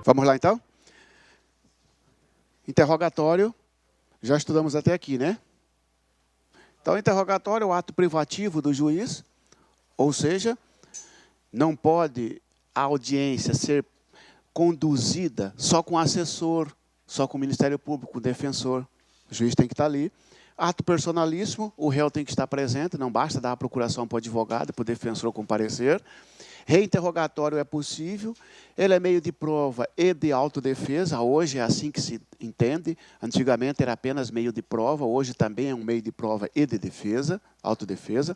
Vamos lá, então? Interrogatório. Já estudamos até aqui, né? Então, interrogatório é o ato privativo do juiz, ou seja, não pode a audiência ser conduzida só com o assessor, só com o Ministério Público, com o defensor. O juiz tem que estar ali. Ato personalíssimo, o réu tem que estar presente, não basta dar a procuração para o advogado, para o defensor comparecer. Reinterrogatório é possível, ele é meio de prova e de autodefesa, hoje é assim que se entende, antigamente era apenas meio de prova, hoje também é um meio de prova e de defesa, autodefesa.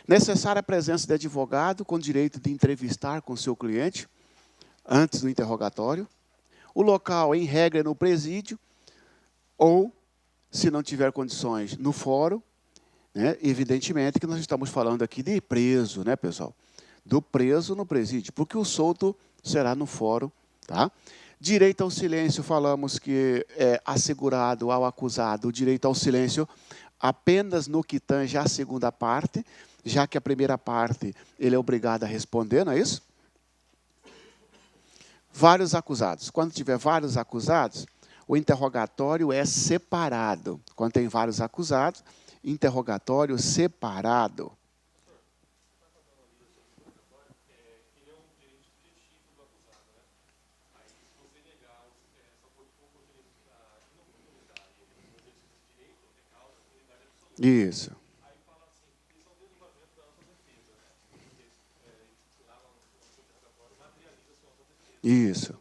Necessária a presença de advogado com direito de entrevistar com seu cliente antes do interrogatório. O local, em regra, é no presídio, ou, se não tiver condições, no fórum, né? Evidentemente que nós estamos falando aqui de preso, né, pessoal? Do preso no presídio, porque o solto será no fórum. Tá? Direito ao silêncio, falamos que é assegurado ao acusado o direito ao silêncio apenas no que tange a segunda parte, já que a primeira parte ele é obrigado a responder, não é isso? Vários acusados. Quando tiver vários acusados, o interrogatório é separado. Quando tem vários acusados, interrogatório separado. Isso. Isso.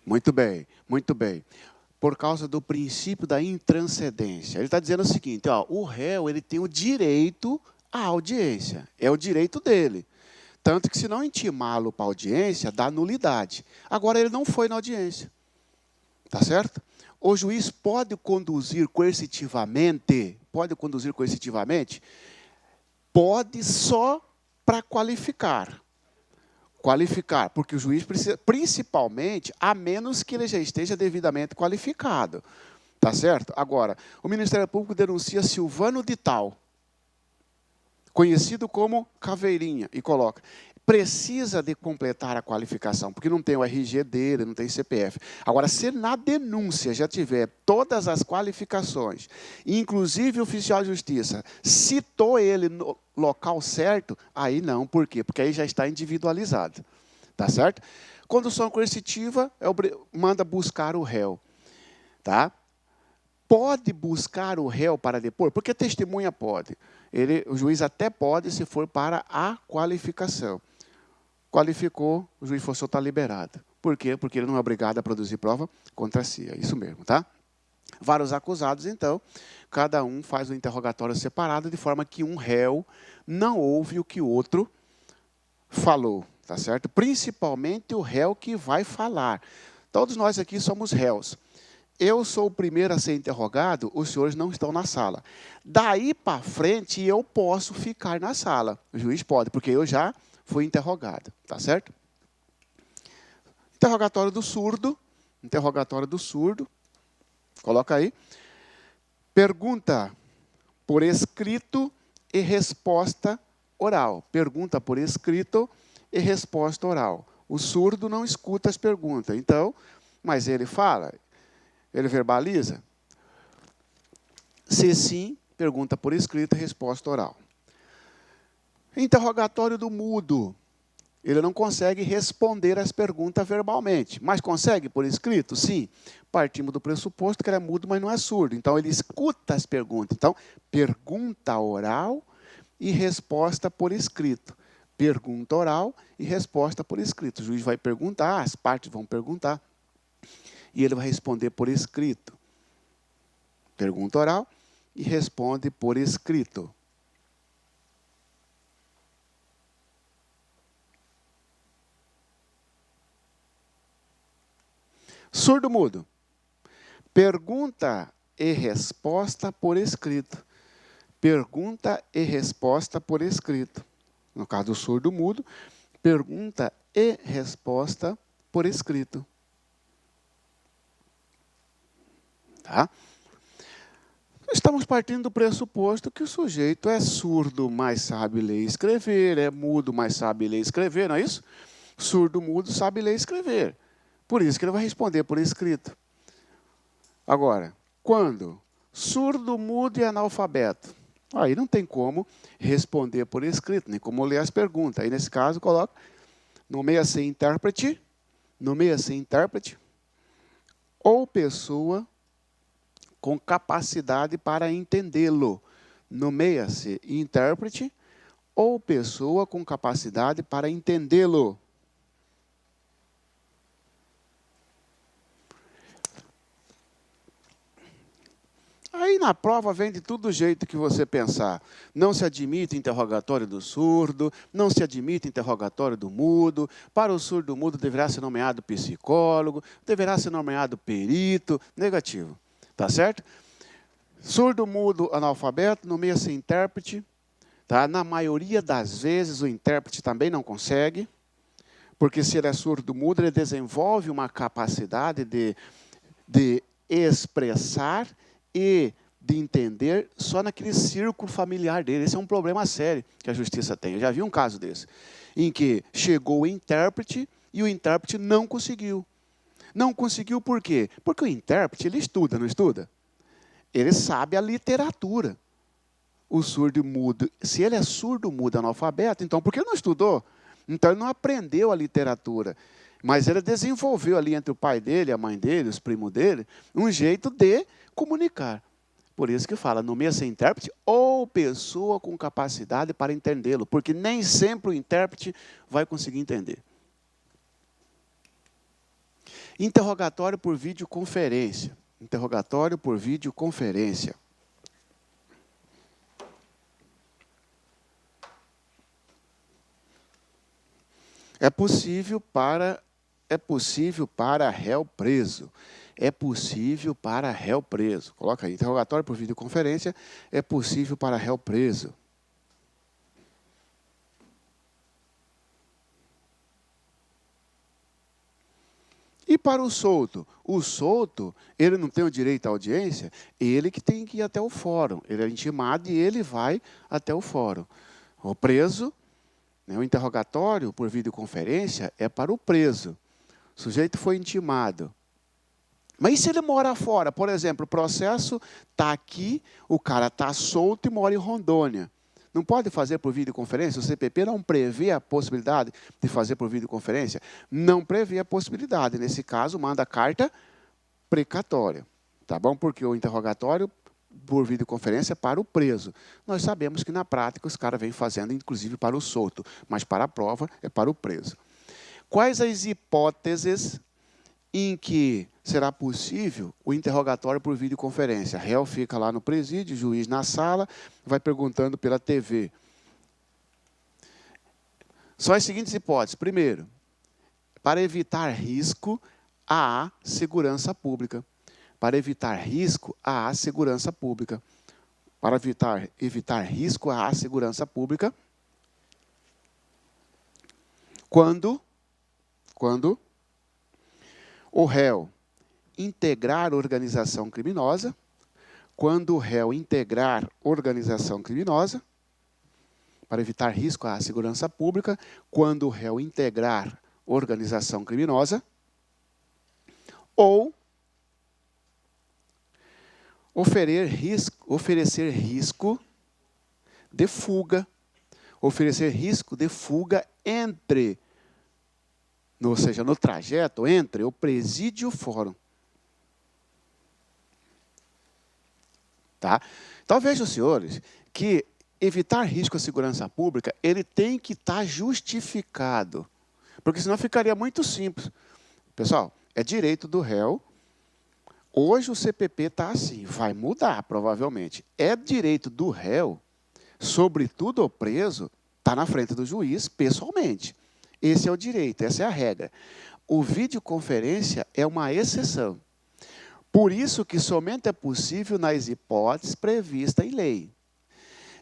Muito bem, muito bem. Por causa do princípio da intranscendência. Ele está dizendo o seguinte, ó, o réu ele tem o direito à audiência, é o direito dele. Tanto que se não intimá-lo para a audiência, dá nulidade. Agora, ele não foi na audiência. Tá certo? O juiz pode conduzir coercitivamente? Pode conduzir coercitivamente? Pode só para qualificar. Qualificar, porque o juiz precisa, principalmente, a menos que ele já esteja devidamente qualificado. Tá certo? Agora, o Ministério Público denuncia Silvano de Tal, conhecido como Caveirinha, e coloca, precisa de completar a qualificação, porque não tem o RG dele, não tem CPF. Agora, se na denúncia já tiver todas as qualificações, inclusive o oficial de justiça citou ele no local certo, aí não, por quê? Porque aí já está individualizado. Tá certo? Condução coercitiva, manda buscar o réu. Tá? Pode buscar o réu para depor? Porque testemunha pode. O juiz até pode, se for para a qualificação. Qualificou, o juiz for soltar liberado. Por quê? Porque ele não é obrigado a produzir prova contra si. É isso mesmo, tá? Vários acusados, então, cada um faz um interrogatório separado, de forma que um réu não ouve o que o outro falou, tá certo? Principalmente o réu que vai falar. Todos nós aqui somos réus. Eu sou o primeiro a ser interrogado, os senhores não estão na sala. Daí para frente, eu posso ficar na sala. O juiz pode, porque eu já fui interrogado. Tá certo? Interrogatório do surdo. Interrogatório do surdo. Coloca aí. Pergunta por escrito e resposta oral. Pergunta por escrito e resposta oral. O surdo não escuta as perguntas. Então, mas ele fala... Ele verbaliza? Se sim, pergunta por escrito e resposta oral. Interrogatório do mudo. Ele não consegue responder as perguntas verbalmente, mas consegue por escrito? Sim. Partimos do pressuposto que ele é mudo, mas não é surdo. Então, ele escuta as perguntas. Então, pergunta oral e resposta por escrito. Pergunta oral e resposta por escrito. O juiz vai perguntar, as partes vão perguntar. E ele vai responder por escrito. Pergunta oral e responde por escrito. Surdo-mudo. Pergunta e resposta por escrito. Pergunta e resposta por escrito. No caso do surdo-mudo, pergunta e resposta por escrito. Tá? Estamos partindo do pressuposto que o sujeito é surdo, mas sabe ler e escrever, é mudo, mas sabe ler e escrever, não é isso? Surdo, mudo, sabe ler e escrever. Por isso que ele vai responder por escrito. Agora, quando surdo, mudo e analfabeto, aí não tem como responder por escrito, nem como ler as perguntas. Aí, nesse caso, coloca, nomeia-se intérprete, ou pessoa com capacidade para entendê-lo. Nomeia-se intérprete ou pessoa com capacidade para entendê-lo. Aí na prova vem de todo jeito que você pensar. Não se admite interrogatório do surdo, não se admite interrogatório do mudo. Para o surdo mudo deverá ser nomeado psicólogo, deverá ser nomeado perito. Negativo. Tá certo? Surdo, mudo, analfabeto, nomeia-se intérprete. Tá? Na maioria das vezes, o intérprete também não consegue, porque se ele é surdo, mudo, ele desenvolve uma capacidade de expressar e de entender só naquele círculo familiar dele. Esse é um problema sério que a justiça tem. Eu já vi um caso desse, em que chegou o intérprete e o intérprete não conseguiu. Não conseguiu por quê? Porque o intérprete, ele estuda, não estuda? Ele sabe a literatura. O surdo mudo, se ele é surdo, mudo, analfabeto, então por que ele não estudou? Então ele não aprendeu a literatura. Mas ele desenvolveu ali entre o pai dele, a mãe dele, os primos dele, um jeito de comunicar. Por isso que fala, nomeia-se intérprete ou pessoa com capacidade para entendê-lo, porque nem sempre o intérprete vai conseguir entender. Interrogatório por videoconferência. Interrogatório por videoconferência. É possível para réu preso. É possível para réu preso. Coloca aí, interrogatório por videoconferência é possível para réu preso. E para o solto? O solto, ele não tem o direito à audiência, ele que tem que ir até o fórum. Ele é intimado e ele vai até o fórum. O preso, né, o interrogatório por videoconferência é para o preso. O sujeito foi intimado. Mas e se ele mora fora? Por exemplo, o processo está aqui, o cara está solto e mora em Rondônia. Não pode fazer por videoconferência? O CPP não prevê a possibilidade de fazer por videoconferência? Não prevê a possibilidade. Nesse caso, manda carta precatória. Tá bom? Porque o interrogatório por videoconferência é para o preso. Nós sabemos que, na prática, os caras vêm fazendo, inclusive, para o solto. Mas, para a prova, é para o preso. Quais as hipóteses em que será possível o interrogatório por videoconferência? Réu fica lá no presídio, juiz na sala, vai perguntando pela TV. São as seguintes hipóteses. Primeiro, para evitar risco à segurança pública. Para evitar risco à segurança pública. Para evitar risco à segurança pública. Quando o réu integrar organização criminosa, quando o réu integrar organização criminosa, para evitar risco à segurança pública, quando o réu integrar organização criminosa, ou oferecer risco de fuga, ou seja, no trajeto entre o presídio e o fórum. Tá? Então, vejam, senhores, que evitar risco à segurança pública, ele tem que estar justificado. Porque senão ficaria muito simples. Pessoal, é direito do réu. Hoje o CPP está assim, vai mudar provavelmente. É direito do réu, sobretudo o preso, está na frente do juiz pessoalmente. Esse é o direito, essa é a regra. O videoconferência é uma exceção. Por isso que somente é possível nas hipóteses previstas em lei.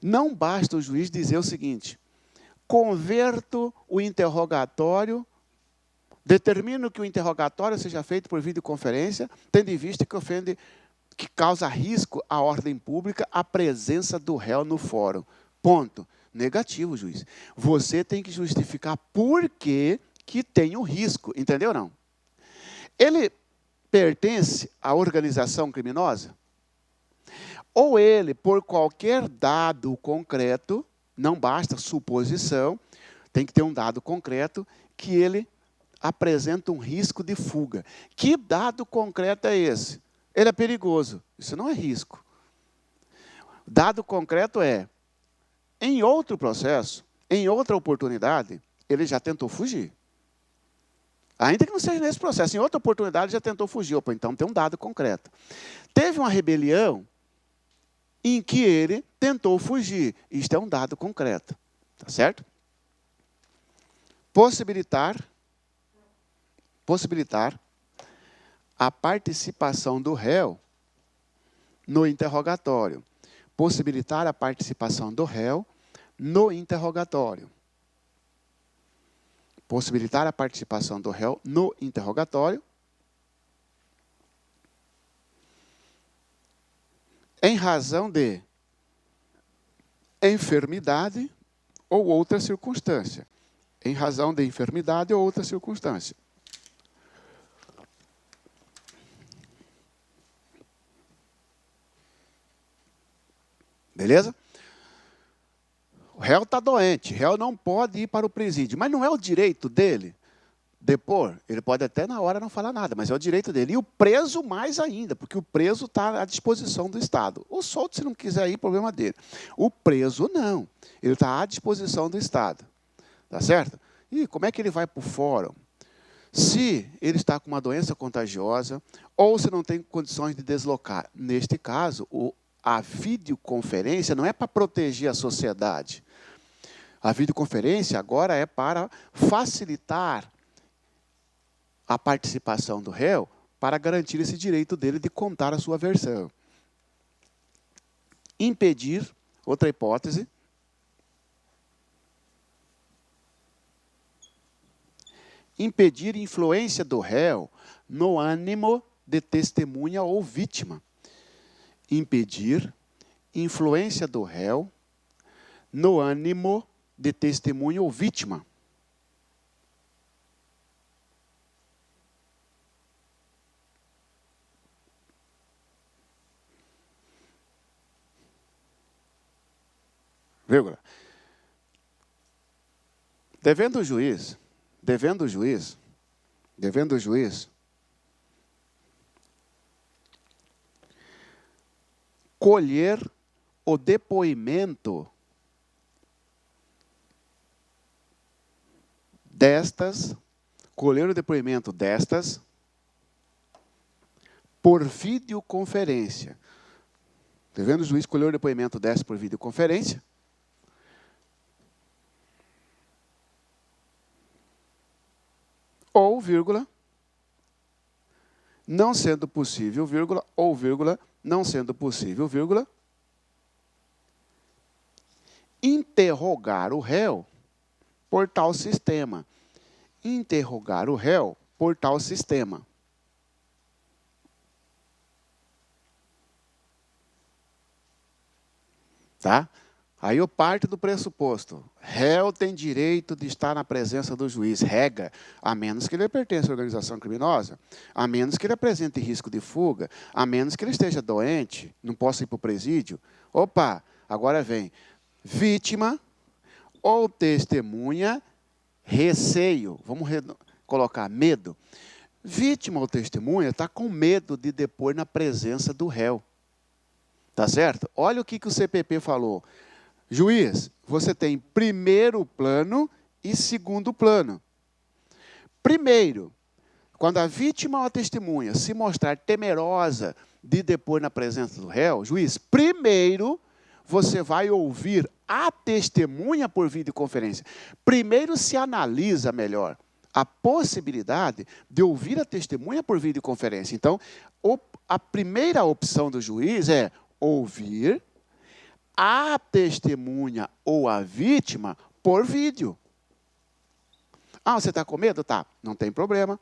Não basta o juiz dizer o seguinte: converto o interrogatório, determino que o interrogatório seja feito por videoconferência, tendo em vista que ofende que causa risco à ordem pública a presença do réu no fórum. Ponto. Negativo, juiz. Você tem que justificar por que tem um risco. Entendeu ou não? Ele pertence à organização criminosa? Ou ele, por qualquer dado concreto, não basta suposição, tem que ter um dado concreto, que ele apresenta um risco de fuga. Que dado concreto é esse? Ele é perigoso. Isso não é risco. Dado concreto é, em outro processo, em outra oportunidade, ele já tentou fugir. Ainda que não seja nesse processo, em outra oportunidade já tentou fugir. Opa, então tem um dado concreto. Teve uma rebelião em que ele tentou fugir. Isto é um dado concreto. Tá certo? Possibilitar a participação do réu no interrogatório. Possibilitar a participação do réu no interrogatório. Possibilitar a participação do réu no interrogatório. Em razão de enfermidade ou outra circunstância. Em razão de enfermidade ou outra circunstância. Beleza? O réu está doente, o réu não pode ir para o presídio, mas não é o direito dele depor. Ele pode até na hora não falar nada, mas é o direito dele. E o preso mais ainda, porque o preso está à disposição do Estado. O solto, se não quiser ir, problema dele. O preso, não. Ele está à disposição do Estado. Tá certo? E como é que ele vai para o fórum? Se ele está com uma doença contagiosa ou se não tem condições de deslocar. Neste caso, a videoconferência não é para proteger a sociedade. A videoconferência agora é para facilitar a participação do réu para garantir esse direito dele de contar a sua versão. Impedir, outra hipótese, impedir influência do réu no ânimo de testemunha ou vítima. Impedir influência do réu no ânimo de testemunha ou vítima. Vírgula. Devendo o juiz colher o depoimento destas por videoconferência. Devendo o juiz colher o depoimento destas por videoconferência. Ou, vírgula, não sendo possível, vírgula, ou, vírgula, não sendo possível, vírgula, interrogar o réu por tal sistema. Interrogar o réu por tal sistema. Tá? Aí eu parto do pressuposto. Réu tem direito de estar na presença do juiz. Regra, a menos que ele pertença à organização criminosa, a menos que ele apresente risco de fuga, a menos que ele esteja doente, não possa ir para o presídio. Opa, agora vem. Vítima ou testemunha, receio. Vamos colocar medo. Vítima ou testemunha está com medo de depor na presença do réu. Tá certo? Olha o que o CPP falou. Juiz, você tem primeiro plano e segundo plano. Primeiro, quando a vítima ou a testemunha se mostrar temerosa de depor na presença do réu, juiz, primeiro você vai ouvir a testemunha por videoconferência. Primeiro se analisa melhor a possibilidade de ouvir a testemunha por videoconferência. Então, a primeira opção do juiz é ouvir a testemunha ou a vítima por vídeo. Ah, você está com medo? Tá, não tem problema.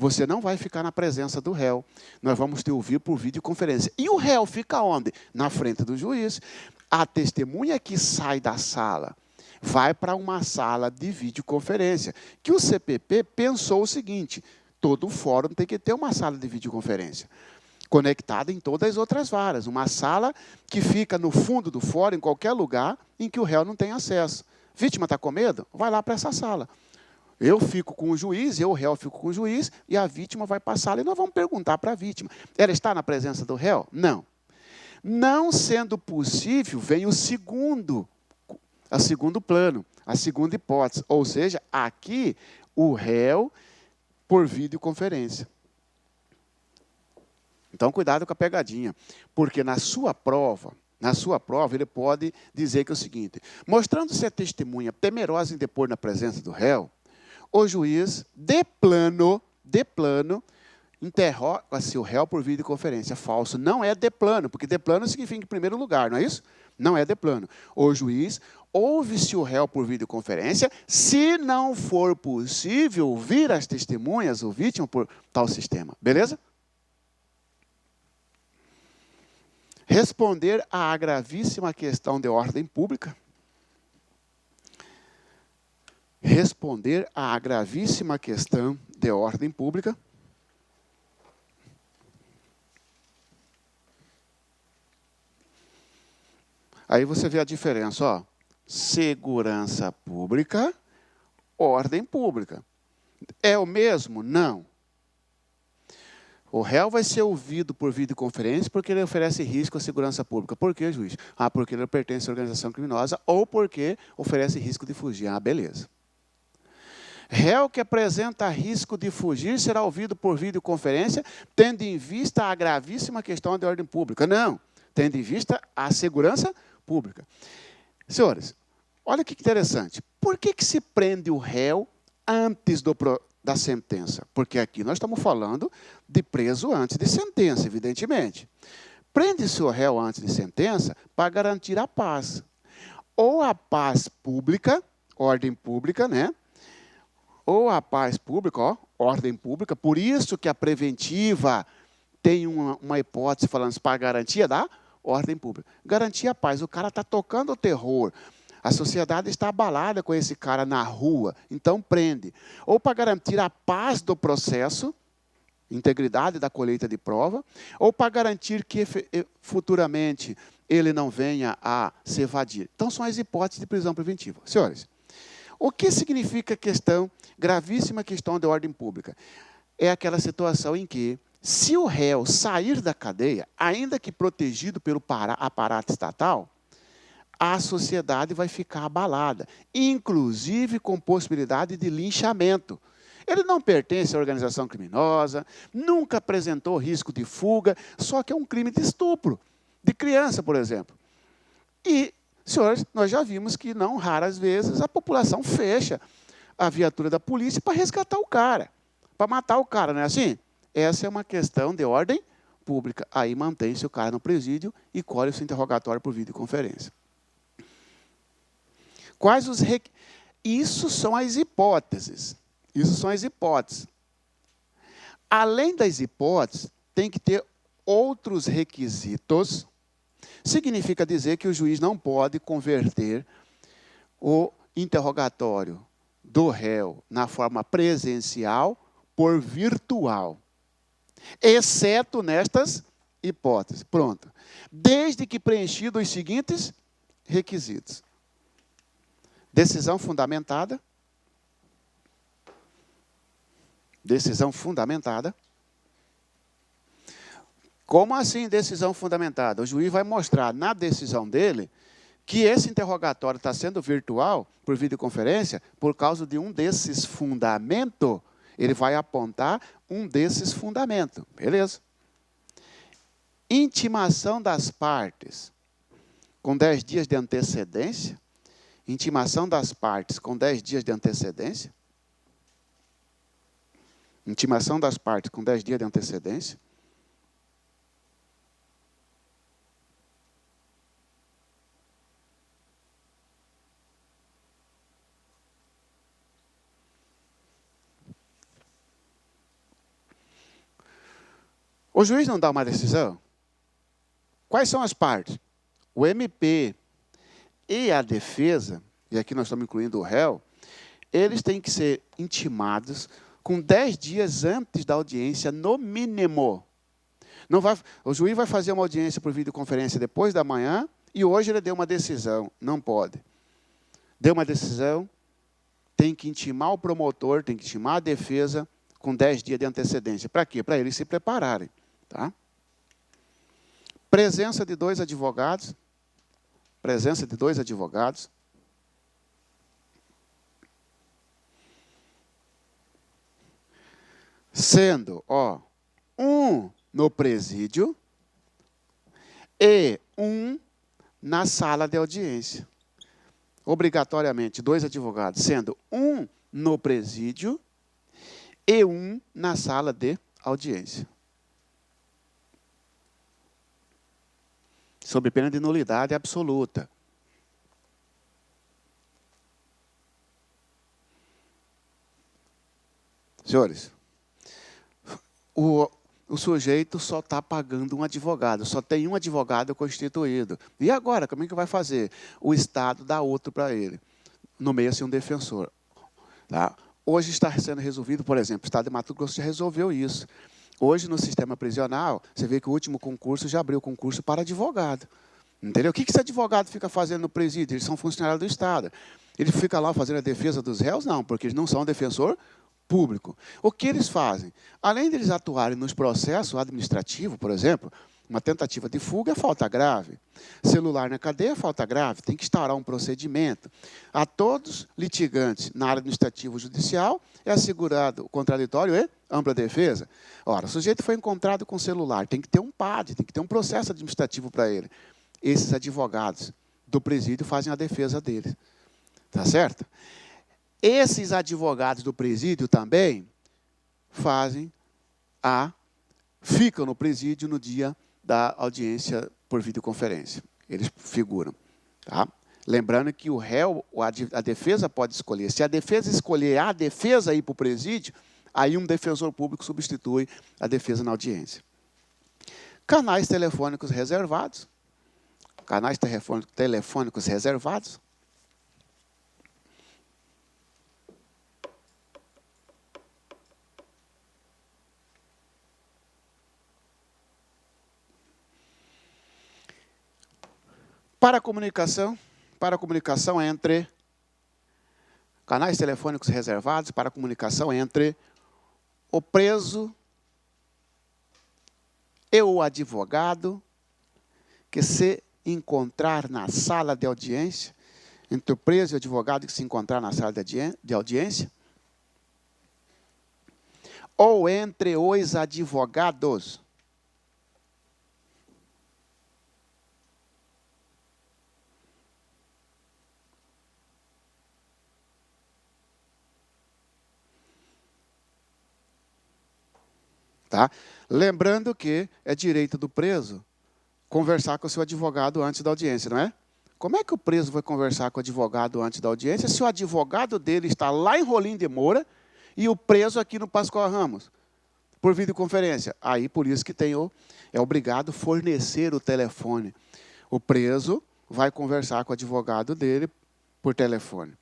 você não vai ficar na presença do réu. Nós vamos te ouvir por videoconferência. E o réu fica onde? Na frente do juiz. A testemunha que sai da sala vai para uma sala de videoconferência, que o CPP pensou o seguinte: todo fórum tem que ter uma sala de videoconferência, conectada em todas as outras varas. Uma sala que fica no fundo do fórum, em qualquer lugar, em que o réu não tem acesso. Vítima está com medo? Vai lá para essa sala. Eu fico com o juiz, o réu fico com o juiz, e a vítima vai para a sala. E nós vamos perguntar para a vítima: ela está na presença do réu? Não. Não sendo possível, vem o segundo plano, a segunda hipótese. Ou seja, aqui, o réu por videoconferência. Então, cuidado com a pegadinha, porque na sua prova, ele pode dizer que é o seguinte: mostrando-se a testemunha temerosa em depor na presença do réu, o juiz, de plano, interroga-se o réu por videoconferência. Falso, não é de plano, porque de plano significa em primeiro lugar, não é isso? Não é de plano. O juiz ouve-se o réu por videoconferência, se não for possível ouvir as testemunhas ou vítima por tal sistema. Beleza? Responder à gravíssima questão de ordem pública. Responder à gravíssima questão de ordem pública. Aí você vê a diferença, ó. Segurança pública, ordem pública. É o mesmo? Não. O réu vai ser ouvido por videoconferência porque ele oferece risco à segurança pública. Por quê, juiz? Porque ele pertence à organização criminosa ou porque oferece risco de fugir. Beleza. Réu que apresenta risco de fugir será ouvido por videoconferência, tendo em vista a gravíssima questão de ordem pública. Não, tendo em vista a segurança pública. Senhores, olha que interessante. Por que se prende o réu antes da sentença? Porque aqui nós estamos falando de preso antes de sentença, evidentemente. Prende-se o réu antes de sentença para garantir a paz. Ou a paz pública, ordem pública, né? Ou a paz pública, ordem pública. Por isso que a preventiva tem uma hipótese falando para garantia da ordem pública. Garantir a paz. O cara está tocando o terror. A sociedade está abalada com esse cara na rua, então prende. Ou para garantir a paz do processo, integridade da colheita de prova, ou para garantir que futuramente ele não venha a se evadir. Então, são as hipóteses de prisão preventiva. Senhores, o que significa gravíssima questão de ordem pública? É aquela situação em que, se o réu sair da cadeia, ainda que protegido pelo aparato estatal, a sociedade vai ficar abalada, inclusive com possibilidade de linchamento. Ele não pertence à organização criminosa, nunca apresentou risco de fuga, só que é um crime de estupro, de criança, por exemplo. E, senhores, nós já vimos que não raras vezes a população fecha a viatura da polícia para resgatar o cara, para matar o cara, não é assim? Essa é uma questão de ordem pública. Aí mantém-se o cara no presídio e colhe o seu interrogatório por videoconferência. Quais os Isso são as hipóteses. Isso são as hipóteses. Além das hipóteses, tem que ter outros requisitos. Significa dizer que o juiz não pode converter o interrogatório do réu na forma presencial por virtual, exceto nestas hipóteses. Pronto. Desde que preenchidos os seguintes requisitos. Decisão fundamentada. Decisão fundamentada. Como assim decisão fundamentada? O juiz vai mostrar na decisão dele que esse interrogatório está sendo virtual por videoconferência por causa de um desses fundamentos. Ele vai apontar um desses fundamentos. Beleza? Intimação das partes com 10 dias de antecedência. Intimação das partes com 10 dias de antecedência. Intimação das partes com 10 dias de antecedência. O juiz não dá uma decisão? Quais são as partes? O MP e a defesa, e aqui nós estamos incluindo o réu, eles têm que ser intimados com 10 dias antes da audiência, no mínimo. Não vai, o juiz vai fazer uma audiência por videoconferência depois da manhã, e hoje ele deu uma decisão. Não pode. Deu uma decisão, tem que intimar o promotor, tem que intimar a defesa com 10 dias de antecedência. Para quê? Para eles se prepararem. Tá? Presença de 2 advogados. Presença de 2 advogados. Sendo, um no presídio e um na sala de audiência. Obrigatoriamente, 2 advogados, sendo um no presídio e um na sala de audiência. Sob pena de nulidade absoluta. Senhores, o sujeito só está pagando um advogado, só tem um advogado constituído. E agora, como é que vai fazer? O Estado dá outro para ele, nomeia-se um defensor. Tá? Hoje está sendo resolvido, por exemplo, o Estado de Mato Grosso já resolveu isso. Hoje, no sistema prisional, você vê que o último concurso já abriu o concurso para advogado. Entendeu? O que esse advogado fica fazendo no presídio? Eles são funcionários do Estado. Ele fica lá fazendo a defesa dos réus? Não, porque eles não são defensor público. O que eles fazem? Além de eles atuarem nos processos administrativos, por exemplo, uma tentativa de fuga é falta grave. Celular na cadeia é falta grave, tem que instaurar um procedimento. A todos litigantes na área administrativa judicial é assegurado o contraditório e ampla defesa. Ora, o sujeito foi encontrado com celular, tem que ter um PAD, tem que ter um processo administrativo para ele. Esses advogados do presídio fazem a defesa dele. Tá certo? Esses advogados do presídio também ficam no presídio no dia da audiência por videoconferência. Eles figuram. Tá? Lembrando que o réu, a defesa pode escolher. Se a defesa escolher a defesa ir para o presídio, aí um defensor público substitui a defesa na audiência. Canais telefônicos reservados. Canais telefônicos reservados. Para a comunicação entre canais telefônicos reservados, para a comunicação entre o preso e o advogado que se encontrar na sala de audiência, entre o preso e o advogado que se encontrar na sala de audiência, ou entre os advogados. Tá? Lembrando que é direito do preso conversar com o seu advogado antes da audiência, não é? Como é que o preso vai conversar com o advogado antes da audiência se o advogado dele está lá em Rolim de Moura e o preso aqui no Pascoal Ramos, por videoconferência? Aí, por isso que é obrigado a fornecer o telefone. O preso vai conversar com o advogado dele por telefone.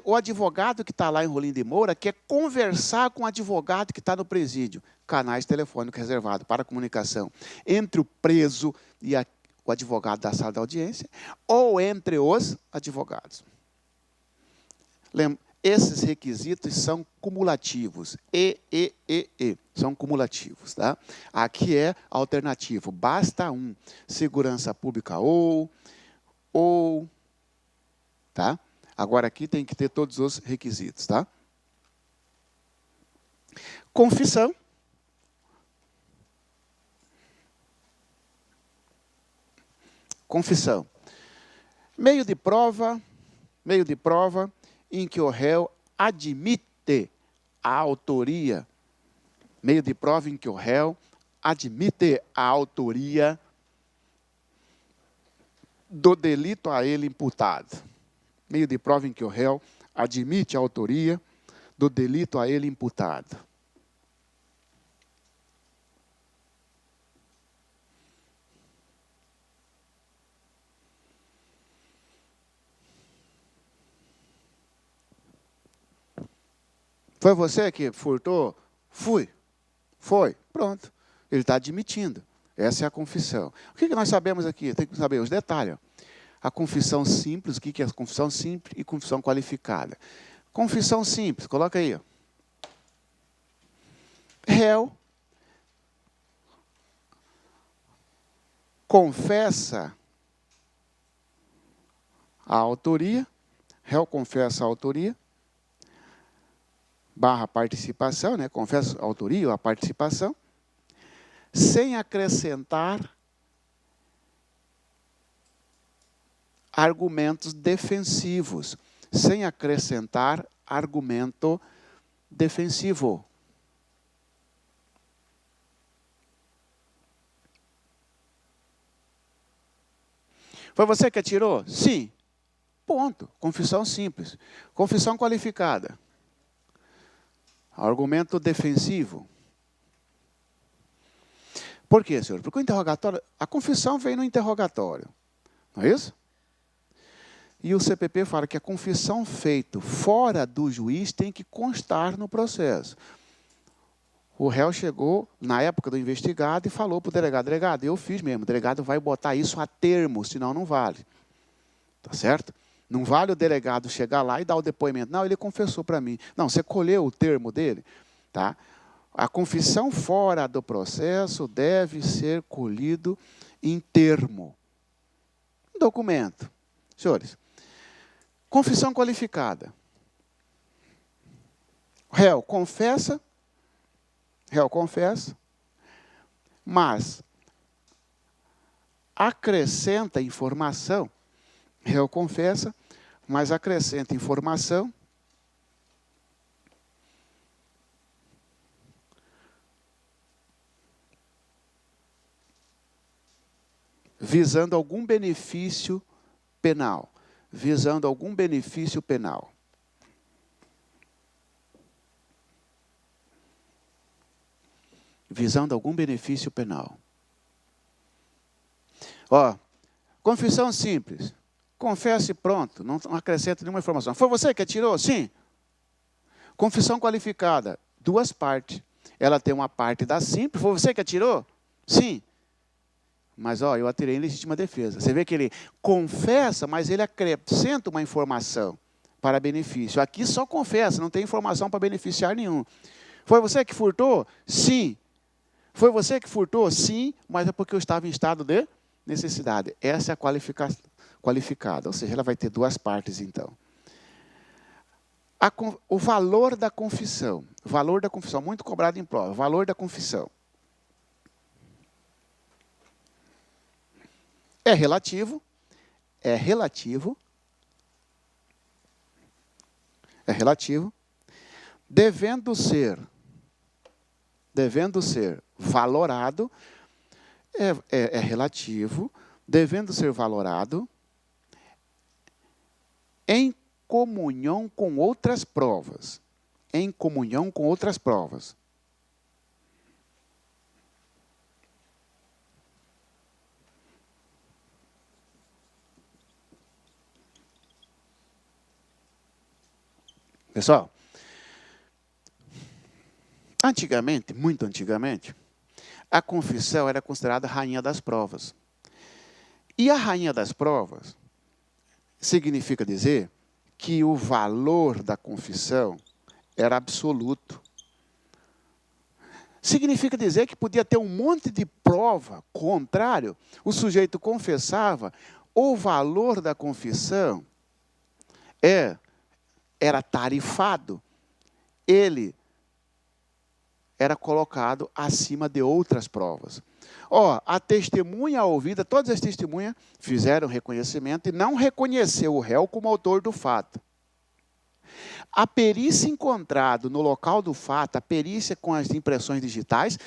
O advogado que está lá em Rolim de Moura quer conversar com o advogado que está no presídio. Canais telefônicos reservados para comunicação entre o preso e o advogado da sala da audiência ou entre os advogados. Esses requisitos são cumulativos. São cumulativos. Tá? Aqui é alternativo. Basta um. Segurança pública ou. Tá? Agora, aqui tem que ter todos os requisitos. Tá? Confissão. Confissão. Meio de prova em que o réu admite a autoria. Meio de prova em que o réu admite a autoria do delito a ele imputado. Meio de prova em que o réu admite a autoria do delito a ele imputado. Foi você que furtou? Fui. Foi. Pronto. Ele está admitindo. Essa é a confissão. O que nós sabemos aqui? Tem que saber os detalhes. A confissão simples, o que é a confissão simples e confissão qualificada? Confissão simples, coloca aí. Réu confessa a autoria, réu confessa a autoria, barra participação, né? Confessa a autoria ou a participação, sem acrescentar argumentos defensivos, sem acrescentar argumento defensivo. Foi você que atirou? Sim. Ponto. Confissão simples. Confissão qualificada. Argumento defensivo. Por quê, senhor? Porque o interrogatório, a confissão vem no interrogatório. Não é isso? E o CPP fala que a confissão feita fora do juiz tem que constar no processo. O réu chegou, na época do investigado, e falou para o delegado, delegado, eu fiz mesmo, o delegado vai botar isso a termo, senão não vale. Tá certo? Não vale o delegado chegar lá e dar o depoimento. Não, ele confessou para mim. Não, você colheu o termo dele? Tá? A confissão fora do processo deve ser colhido em termo. Documento. Senhores, confissão qualificada. O réu confessa, mas acrescenta informação, réu confessa, mas acrescenta informação visando algum benefício penal. Visando algum benefício penal. Visando algum benefício penal. Ó, confissão simples. Confesse e pronto, não acrescenta nenhuma informação. Foi você que atirou? Sim. Confissão qualificada, duas partes. Ela tem uma parte da simples. Foi você que atirou? Sim. Mas, ó, eu atirei em legítima defesa. Você vê que ele confessa, mas ele acrescenta uma informação para benefício. Aqui só confessa, não tem informação para beneficiar nenhum. Foi você que furtou? Sim. Foi você que furtou? Sim, mas é porque eu estava em estado de necessidade. Essa é a qualificada. Ou seja, ela vai ter duas partes, então. O valor da confissão. Valor da confissão, muito cobrado em prova. Valor da confissão. É relativo, devendo ser valorado, é relativo, devendo ser valorado em comunhão com outras provas. Em comunhão com outras provas. Pessoal, antigamente, muito antigamente, a confissão era considerada a rainha das provas. E a rainha das provas significa dizer que o valor da confissão era absoluto. Significa dizer que podia ter um monte de prova contrário, o sujeito confessava, o valor da confissão era tarifado, ele era colocado acima de outras provas. Ó, a testemunha ouvida, todas as testemunhas fizeram reconhecimento e não reconheceu o réu como autor do fato. A perícia encontrada no local do fato, a perícia com as impressões digitais,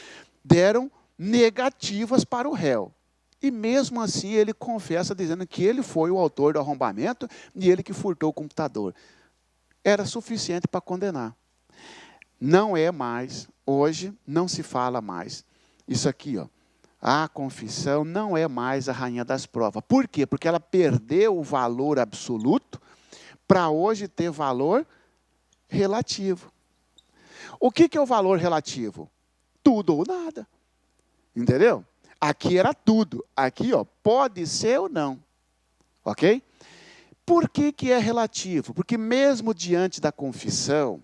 deram negativas para o réu. E mesmo assim ele confessa dizendo que ele foi o autor do arrombamento e ele que furtou o computador. Era suficiente para condenar. Não é mais, hoje não se fala mais. Isso aqui, ó, a confissão não é mais a rainha das provas. Por quê? Porque ela perdeu o valor absoluto para hoje ter valor relativo. O que é o valor relativo? Tudo ou nada. Entendeu? Aqui era tudo. Aqui, ó, pode ser ou não. Ok? Por que é relativo? Porque mesmo diante da confissão,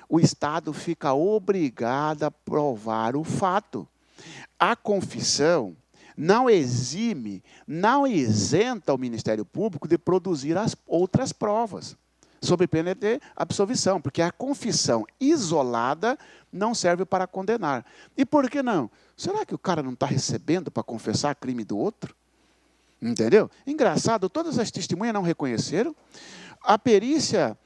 o Estado fica obrigado a provar o fato. A confissão não exime, não isenta o Ministério Público de produzir as outras provas, sob pena de absolvição, porque a confissão isolada não serve para condenar. E por que não? Será que o cara não está recebendo para confessar crime do outro? Entendeu? Engraçado, todas as testemunhas não reconheceram. A perícia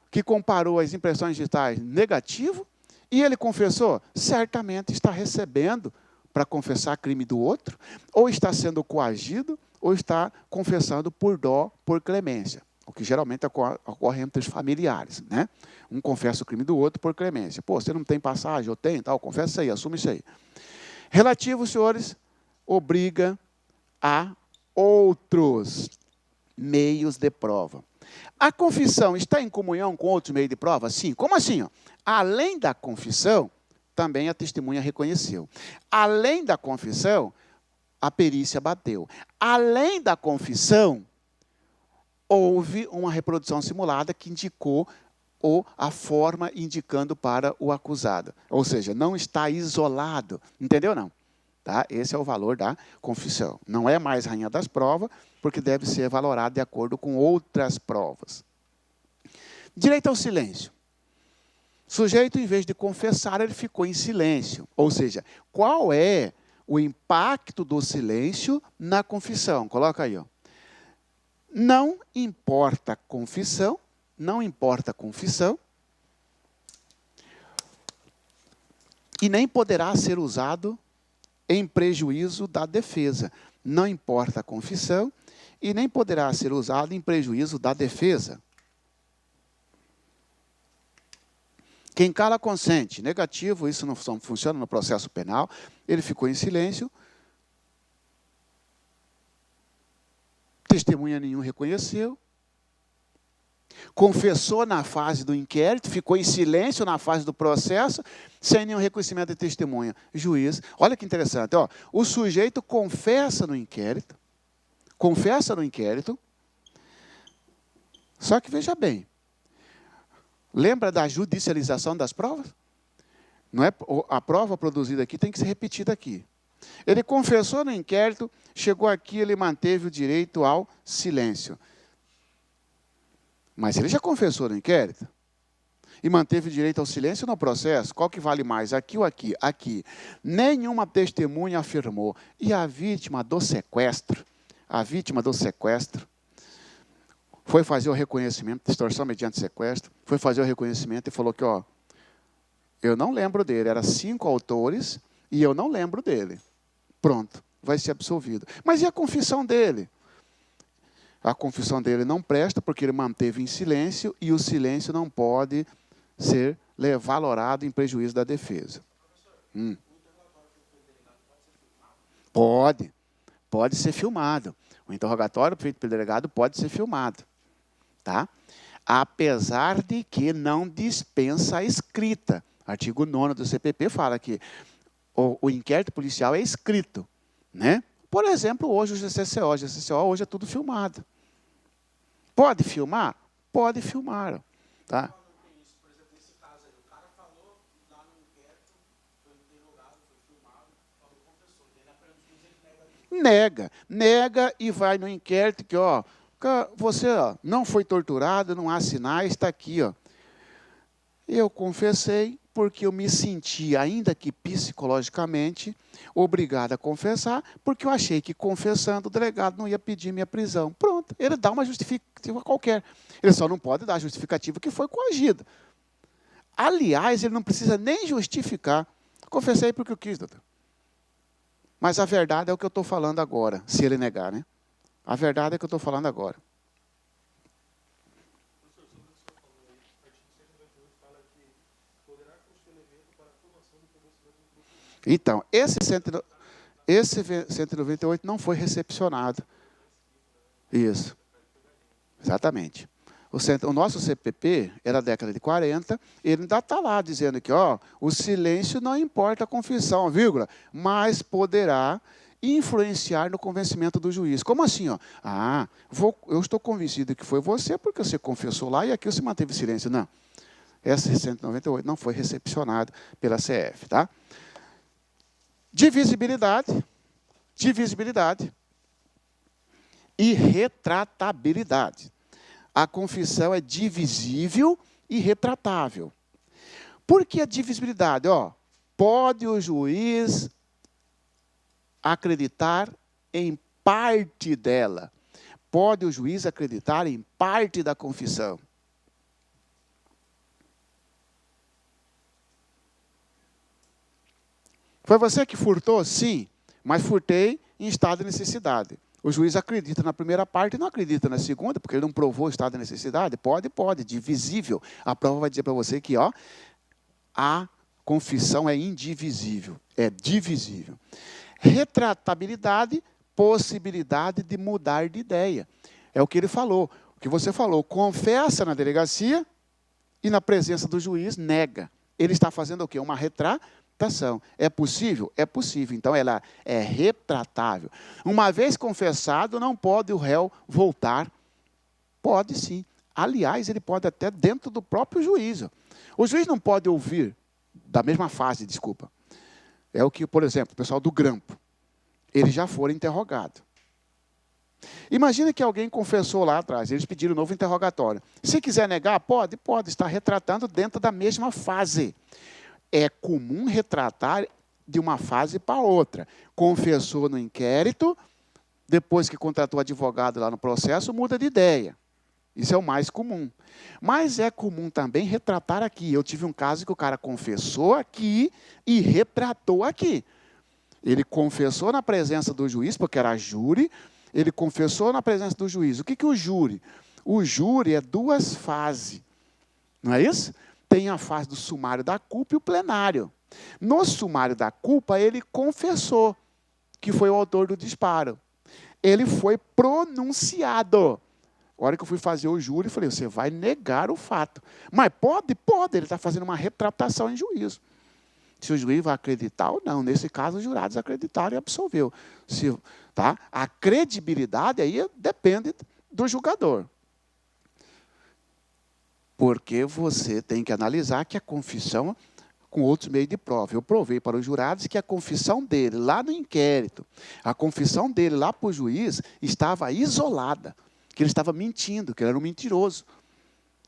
que comparou as impressões digitais negativo, e ele confessou, certamente está recebendo para confessar crime do outro, ou está sendo coagido, ou está confessando por dó, por clemência, o que geralmente ocorre entre os familiares, né? Um confessa o crime do outro por clemência. Pô, você não tem passagem, eu tenho, tal, confessa isso aí, assume isso aí. Relativo, senhores, obriga a outros meios de prova. A confissão está em comunhão com outros meios de prova? Sim. Como assim? Ó? Além da confissão, também a testemunha reconheceu. Além da confissão, a perícia bateu. Além da confissão, houve uma reprodução simulada que indicou ou a forma indicando para o acusado. Ou seja, não está isolado. Entendeu não? Tá? Esse é o valor da confissão. Não é mais rainha das provas, porque deve ser valorado de acordo com outras provas. Direito ao silêncio. Sujeito, em vez de confessar, ele ficou em silêncio. Ou seja, qual é o impacto do silêncio na confissão? Coloca aí, ó. Não importa a confissão, não importa a confissão, e nem poderá ser usado em prejuízo da defesa. Não importa a confissão, e nem poderá ser usado em prejuízo da defesa. Quem cala consente. Negativo, isso não funciona no processo penal. Ele ficou em silêncio. Testemunha nenhum reconheceu. Confessou na fase do inquérito, ficou em silêncio na fase do processo, sem nenhum reconhecimento de testemunha. Juiz, olha que interessante, ó, o sujeito confessa no inquérito, só que veja bem, lembra da judicialização das provas? Não é, a prova produzida aqui tem que ser repetida aqui. Ele confessou no inquérito, chegou aqui, ele manteve o direito ao silêncio. Mas ele já confessou no inquérito e manteve o direito ao silêncio no processo. Qual que vale mais, aqui ou aqui? Aqui. Nenhuma testemunha afirmou. E a vítima do sequestro, foi fazer o reconhecimento, extorsão mediante sequestro, foi fazer o reconhecimento e falou que, ó, eu não lembro dele, eram 5 autores e eu não lembro dele. Pronto, vai ser absolvido. Mas e a confissão dele? A confissão dele não presta porque ele manteve em silêncio e o silêncio não pode ser valorado em prejuízo da defesa. Pode ser filmado. O interrogatório feito pelo delegado pode ser filmado. Tá? Apesar de que não dispensa a escrita. Artigo 9º do CPP fala que o inquérito policial é escrito. Né? Por exemplo, hoje o GCCO hoje é tudo filmado. Pode filmar? Pode filmar. Tá? Por exemplo, nesse caso aí, o cara falou lá no inquérito, foi interrogado, foi filmado, falou confessor. Daí na pergunta ele nega e vai no inquérito que, ó, você ó, não foi torturado, não há sinais, está aqui, ó. Eu confessei porque eu me senti, ainda que psicologicamente, obrigado a confessar, porque eu achei que confessando o delegado não ia pedir minha prisão. Pronto, ele dá uma justificativa qualquer. Ele só não pode dar a justificativa que foi coagido. Aliás, ele não precisa nem justificar. Confessei porque eu quis, doutor. Mas a verdade é o que eu estou falando agora, se ele negar, né? A verdade é o que eu estou falando agora. Então, esse 198 não foi recepcionado. Isso. Exatamente. o nosso CPP era da década de 40, ele ainda está lá dizendo que o silêncio não importa a confissão, vírgula, mas poderá influenciar no convencimento do juiz. Como assim? Eu estou convencido que foi você porque você confessou lá e aqui você manteve silêncio. Não. Essa 198 não foi recepcionado pela CF. Tá? Divisibilidade e retratabilidade. A confissão é divisível e retratável. Por que a divisibilidade? Pode o juiz acreditar em parte dela. Pode o juiz acreditar em parte da confissão. Foi você que furtou? Sim, mas furtei em estado de necessidade. O juiz acredita na primeira parte e não acredita na segunda, porque ele não provou o estado de necessidade. Pode, divisível. A prova vai dizer para você que a confissão é indivisível, é divisível. Retratabilidade, possibilidade de mudar de ideia. É o que ele falou, o que você falou. Confessa na delegacia e na presença do juiz nega. Ele está fazendo o quê? Uma retratação. É possível? É possível. Então, ela é retratável. Uma vez confessado, não pode o réu voltar. Pode sim. Aliás, ele pode até dentro do próprio juízo. O juiz não pode ouvir, da mesma fase, desculpa. É o que, por exemplo, o pessoal do grampo. Eles já foram interrogados. Imagina que alguém confessou lá atrás, eles pediram um novo interrogatório. Se quiser negar, pode estar retratando dentro da mesma fase. É comum retratar de uma fase para outra. Confessou no inquérito, depois que contratou advogado lá no processo, muda de ideia. Isso é o mais comum. Mas é comum também retratar aqui. Eu tive um caso que o cara confessou aqui e retratou aqui. Ele confessou na presença do juiz, porque era júri, ele confessou na presença do juiz. O que é o júri? O júri é duas fases. Não é isso? Tem a fase do sumário da culpa e o plenário. No sumário da culpa, ele confessou que foi o autor do disparo. Ele foi pronunciado. A hora que eu fui fazer o júri, eu falei, você vai negar o fato. Mas pode, ele está fazendo uma retratação em juízo. Se o juiz vai acreditar ou não. Nesse caso, os jurados acreditaram e absolveu. Tá? A credibilidade aí depende do julgador. Porque você tem que analisar que a confissão, com outros meios de prova. Eu provei para os jurados que a confissão dele, lá no inquérito, a confissão dele lá para o juiz, estava isolada. Que ele estava mentindo, que ele era um mentiroso.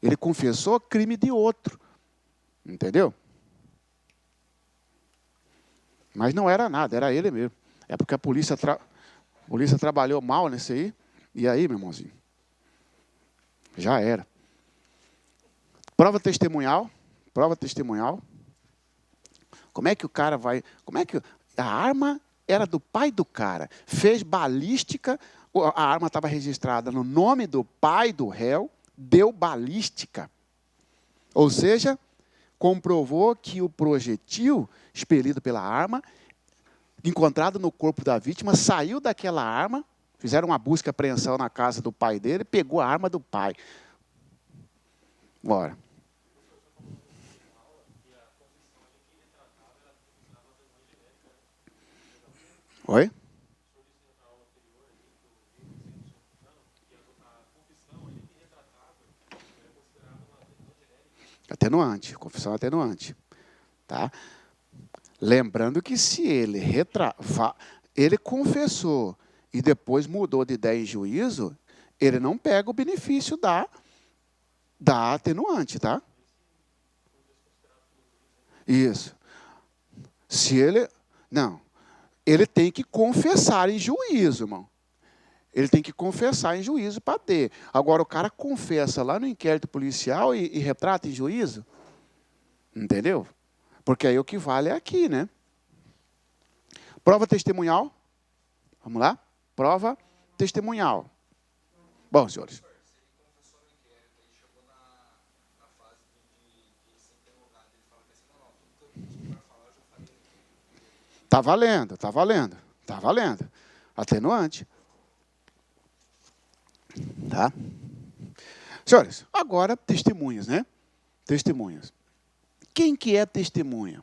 Ele confessou crime de outro. Entendeu? Mas não era nada, era ele mesmo. É porque a polícia trabalhou mal nesse aí. E aí, meu irmãozinho? Já era. Prova testemunhal. Como é que o cara vai... Como é que a arma era do pai do cara? Fez balística... A arma estava registrada no nome do pai do réu, deu balística. Ou seja, comprovou que o projetil expelido pela arma, encontrado no corpo da vítima, saiu daquela arma, fizeram uma busca e apreensão na casa do pai dele, pegou a arma do pai. Bora. Oi? Atenuante, confissão atenuante. Tá? Lembrando que se ele ele confessou e depois mudou de ideia em juízo, ele não pega o benefício da atenuante, tá? Isso. Se ele... Não. Ele tem que confessar em juízo, irmão. Ele tem que confessar em juízo para ter. Agora, o cara confessa lá no inquérito policial e retrata em juízo. Entendeu? Porque aí o que vale é aqui, né? Prova testemunhal. Vamos lá? Prova testemunhal. Bom, senhores. Está valendo. Atenuante. Tá? Senhores, agora testemunhas, né? Testemunhas. Quem que é testemunha?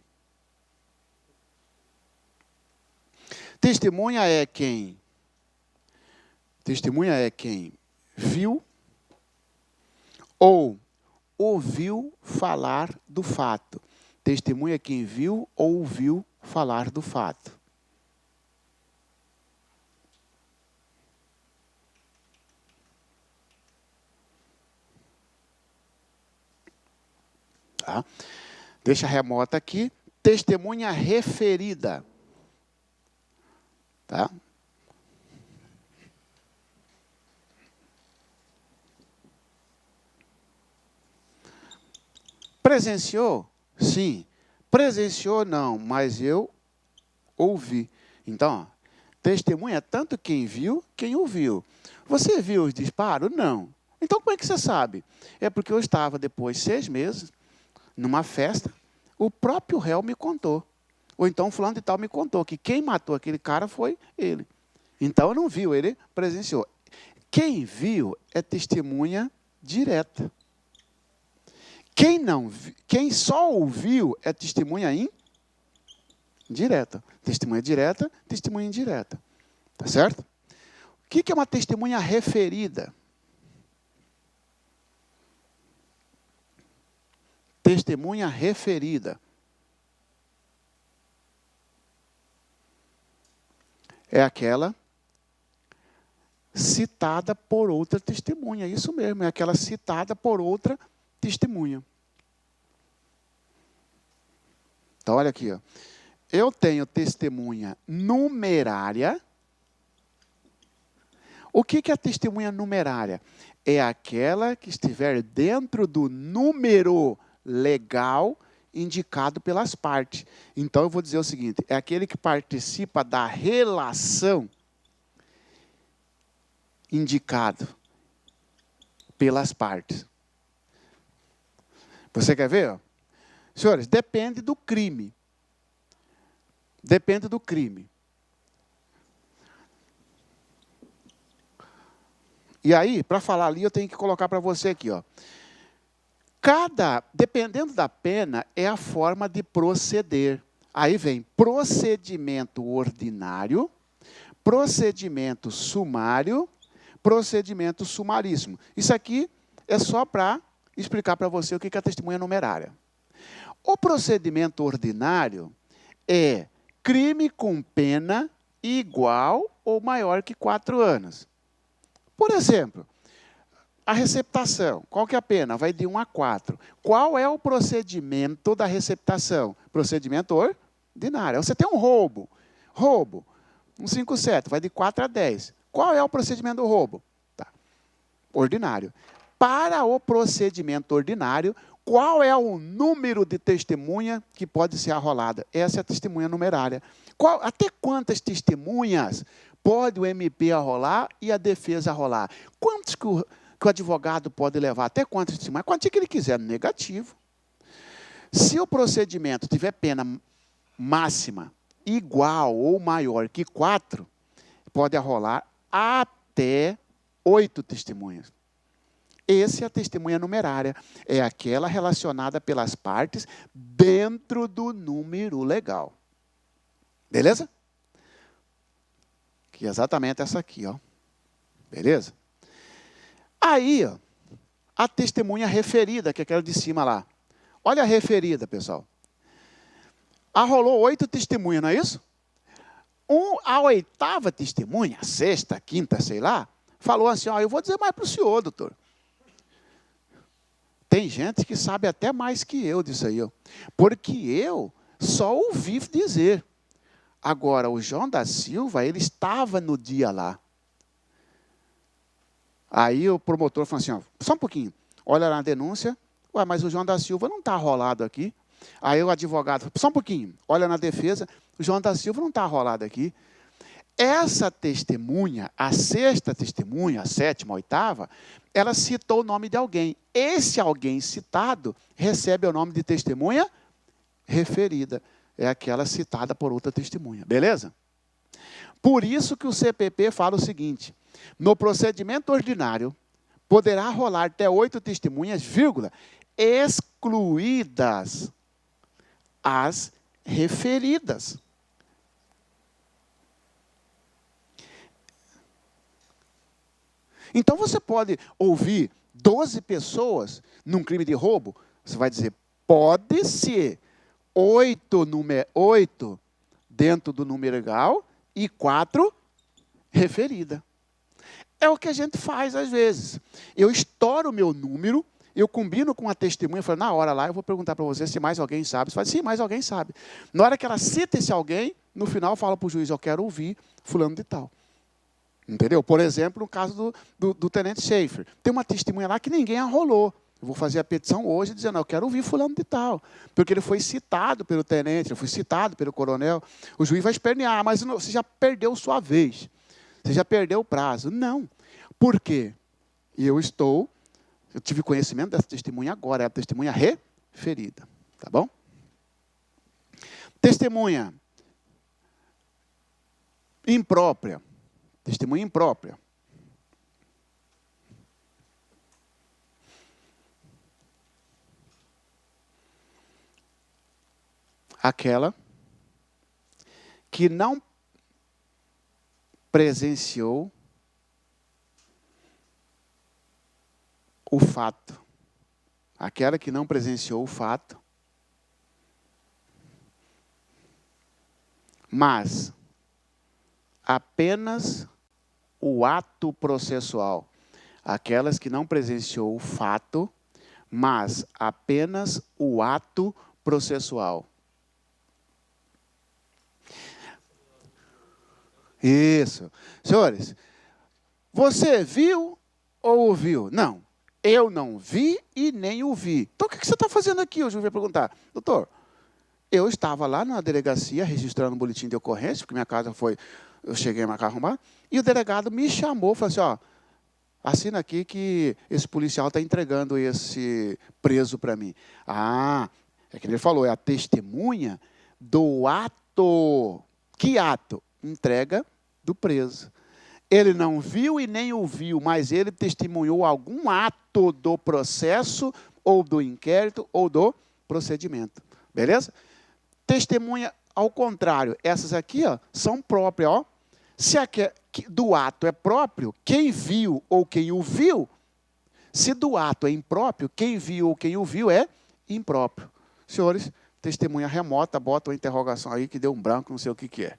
Testemunha é quem viu ou ouviu falar do fato. Testemunha é quem viu ou ouviu falar do fato. Tá? Deixa remota aqui. Testemunha referida. Tá? Presenciou? Sim. Presenciou? Não, mas eu ouvi. Então, ó, testemunha é tanto quem viu, quem ouviu. Você viu os disparos? Não. Então, como é que você sabe? É porque eu estava, depois de 6 meses, numa festa, o próprio réu me contou. Ou então, fulano de tal me contou que quem matou aquele cara foi ele. Então, eu não viu, ele presenciou. Quem viu é testemunha direta. Quem só ouviu é testemunha indireta. Testemunha direta, testemunha indireta. Tá certo? O que é uma testemunha referida? Testemunha referida. É aquela citada por outra testemunha. Isso mesmo, é aquela citada por outra testemunha. Então, olha aqui. Ó. Eu tenho testemunha numerária. O que é a testemunha numerária? É aquela que estiver dentro do número legal indicado pelas partes. Então, eu vou dizer o seguinte, é aquele que participa da relação indicado pelas partes. Você quer ver? Senhores, depende do crime. Depende do crime. E aí, para falar ali, eu tenho que colocar para você aqui, ó. Dependendo da pena, é a forma de proceder. Aí vem procedimento ordinário, procedimento sumário, procedimento sumaríssimo. Isso aqui é só para explicar para você o que é a testemunha numerária. O procedimento ordinário é crime com pena igual ou maior que 4 anos. Por exemplo, a receptação. Qual que é a pena? Vai de 1 a 4. Qual é o procedimento da receptação? Procedimento ordinário. Você tem um roubo. Roubo. 157, vai de 4 a 10. Qual é o procedimento do roubo? Tá. Ordinário. Para o procedimento ordinário, qual é o número de testemunha que pode ser arrolada? Essa é a testemunha numerária. Até quantas testemunhas pode o MP arrolar e a defesa arrolar? Quantos que o advogado pode levar? Até quantas testemunhas? Quanto que ele quiser? Negativo. Se o procedimento tiver pena máxima igual ou maior que 4, pode arrolar até 8 testemunhas. Essa é a testemunha numerária. É aquela relacionada pelas partes dentro do número legal. Beleza? Que é exatamente essa aqui, ó. Beleza? Aí, ó, a testemunha referida, que é aquela de cima lá. Olha a referida, pessoal. Arrolou 8 testemunhas, não é isso? A 8ª testemunha, a 6ª, 5ª, sei lá, falou assim, ó, eu vou dizer mais para o senhor, doutor. Tem gente que sabe até mais que eu disso aí, ó, porque eu só ouvi dizer. Agora, o João da Silva, ele estava no dia lá. Aí o promotor falou assim, ó, só um pouquinho, olha lá na denúncia, ué, mas o João da Silva não está arrolado aqui. Aí o advogado, só um pouquinho, olha na defesa, o João da Silva não está arrolado aqui. Essa testemunha, a 6ª testemunha, a 7ª, a 8ª, ela citou o nome de alguém. Esse alguém citado recebe o nome de testemunha referida. É aquela citada por outra testemunha. Beleza? Por isso que o CPP fala o seguinte, no procedimento ordinário, poderá rolar até 8 testemunhas, vírgula, excluídas as referidas. Então você pode ouvir 12 pessoas num crime de roubo, você vai dizer, pode ser 8 dentro do número legal e 4 referida. É o que a gente faz às vezes. Eu estouro o meu número, eu combino com a testemunha, falo, na hora lá eu vou perguntar para você se mais alguém sabe. Você fala, sim, mais alguém sabe. Na hora que ela cita esse alguém, no final fala para o juiz, eu quero ouvir fulano de tal. Entendeu? Por exemplo, no caso do tenente Schaefer. Tem uma testemunha lá que ninguém arrolou. Eu vou fazer a petição hoje dizendo, eu quero ouvir fulano de tal. Porque ele foi citado pelo tenente, ele foi citado pelo coronel. O juiz vai espernear, mas não, você já perdeu sua vez. Você já perdeu o prazo. Não. Por quê? Eu tive conhecimento dessa testemunha agora, é a testemunha referida. Tá bom? Testemunha imprópria. Testemunha imprópria. Aquela que não presenciou o fato. Aquela que não presenciou o fato, mas apenas o ato processual. Aquelas que não presenciou o fato, mas apenas o ato processual. Isso. Senhores, você viu ou ouviu? Não. Eu não vi e nem ouvi. Então, o que você está fazendo aqui? O juiz vai perguntar. Doutor, eu estava lá na delegacia registrando um boletim de ocorrência, porque minha casa foi... Eu cheguei na minha casa arrumada, e o delegado me chamou, falou assim, ó, assina aqui que esse policial está entregando esse preso para mim. Ah, é que ele falou, é a testemunha do ato. Que ato? Entrega do preso. Ele não viu e nem ouviu, mas ele testemunhou algum ato do processo, ou do inquérito, ou do procedimento. Beleza? Testemunha ao contrário. Essas aqui, ó, são próprias, ó. Se a do ato é próprio, quem viu ou quem ouviu, se do ato é impróprio, quem viu ou quem ouviu é impróprio. Senhores, testemunha remota, bota uma interrogação aí que deu um branco, não sei o que é.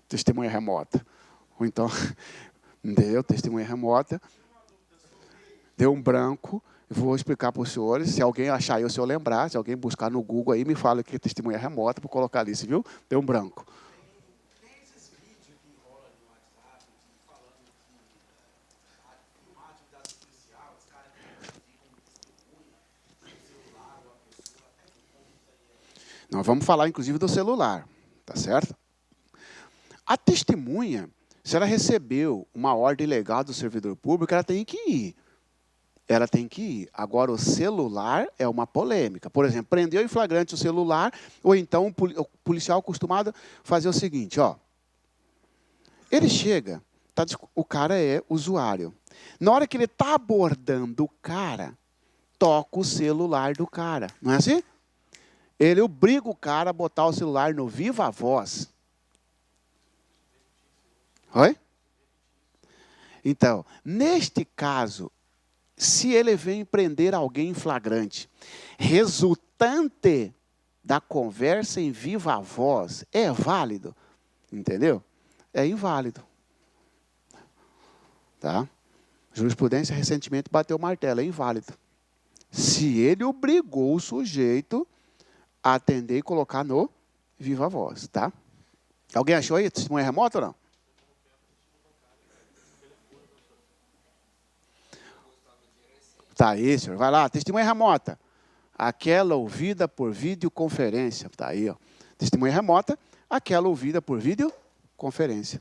Testemunha remota. Ou então, deu testemunha remota, deu um branco, vou explicar para os senhores, se alguém achar eu, se eu lembrar, se alguém buscar no Google aí, me fala que é testemunha remota, para colocar ali, você viu? Deu um branco. Nós vamos falar, inclusive, do celular, tá certo? A testemunha, se ela recebeu uma ordem legal do servidor público, ela tem que ir. Ela tem que ir. Agora, o celular é uma polêmica. Por exemplo, prendeu em flagrante o celular, ou então o policial acostumado a fazer o seguinte, ó. Ele chega, o cara é usuário. Na hora que ele está abordando o cara, toca o celular do cara. Não é assim? Ele obriga o cara a botar o celular no viva voz. Oi? Então, neste caso, se ele vem prender alguém em flagrante, resultante da conversa em viva voz, é válido? Entendeu? É inválido. Tá? Jurisprudência recentemente bateu o martelo, é inválido. Se ele obrigou o sujeito a atender e colocar no viva voz, tá? Alguém achou aí testemunha remota ou não? Tá aí, senhor. Vai lá, testemunha remota. Aquela ouvida por videoconferência. Tá aí, ó. Testemunha remota, aquela ouvida por videoconferência.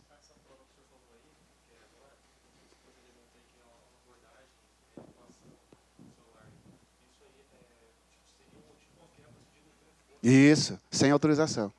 Isso, sem autorização.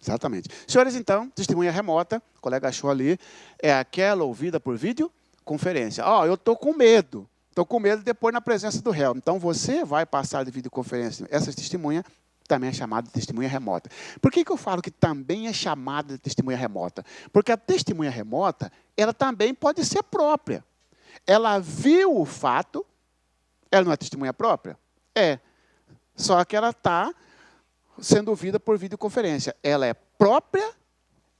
Exatamente. Senhores, então, testemunha remota, o colega achou ali, é aquela ouvida por vídeo videoconferência. Ó, eu estou com medo. Estou com medo de depois na presença do réu. Então, você vai passar de videoconferência. Essa testemunha também é chamada de testemunha remota. Por que eu falo que também é chamada de testemunha remota? Porque a testemunha remota, ela também pode ser própria. Ela viu o fato, ela não é testemunha própria? É. Só que ela está sendo ouvida por videoconferência. Ela é própria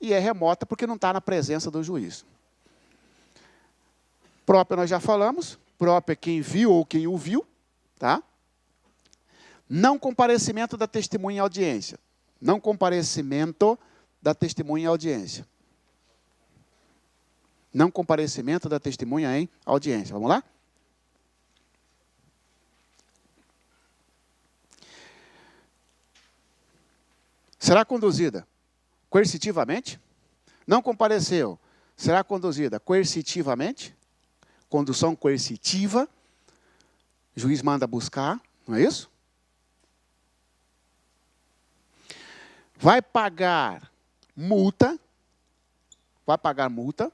e é remota porque não está na presença do juiz. Própria nós já falamos. Própria é quem viu ou quem ouviu. Tá? Não comparecimento da testemunha em audiência. Não comparecimento da testemunha em audiência. Não comparecimento da testemunha em audiência. Vamos lá? Será conduzida coercitivamente? Não compareceu. Será conduzida coercitivamente? Condução coercitiva. O juiz manda buscar, não é isso? Vai pagar multa. Vai pagar multa.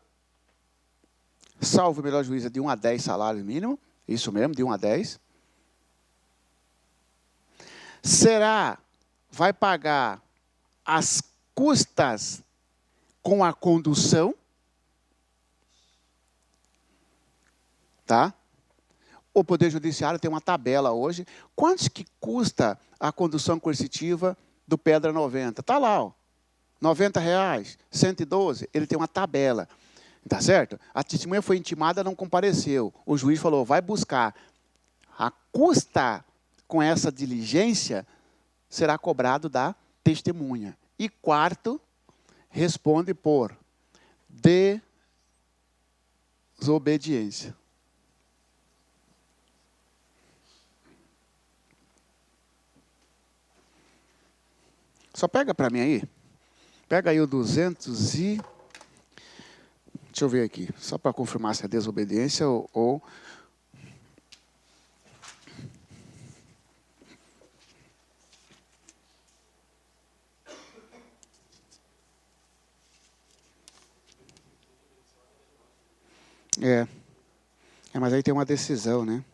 Salvo o melhor juízo de 1 a 10 salários mínimo. Isso mesmo, de 1 a 10. Vai pagar as custas com a condução. Tá? O Poder Judiciário tem uma tabela hoje. Quanto que custa a condução coercitiva do Pedra 90? Está lá, ó. R$90, 112. Ele tem uma tabela. Tá certo? A testemunha foi intimada, não compareceu. O juiz falou, vai buscar. A custa com essa diligência será cobrado da testemunha. E quarto, responde por desobediência. Só pega para mim aí. Pega aí o 200 e... Deixa eu ver aqui, só para confirmar se é desobediência ou... mas aí tem uma decisão, né?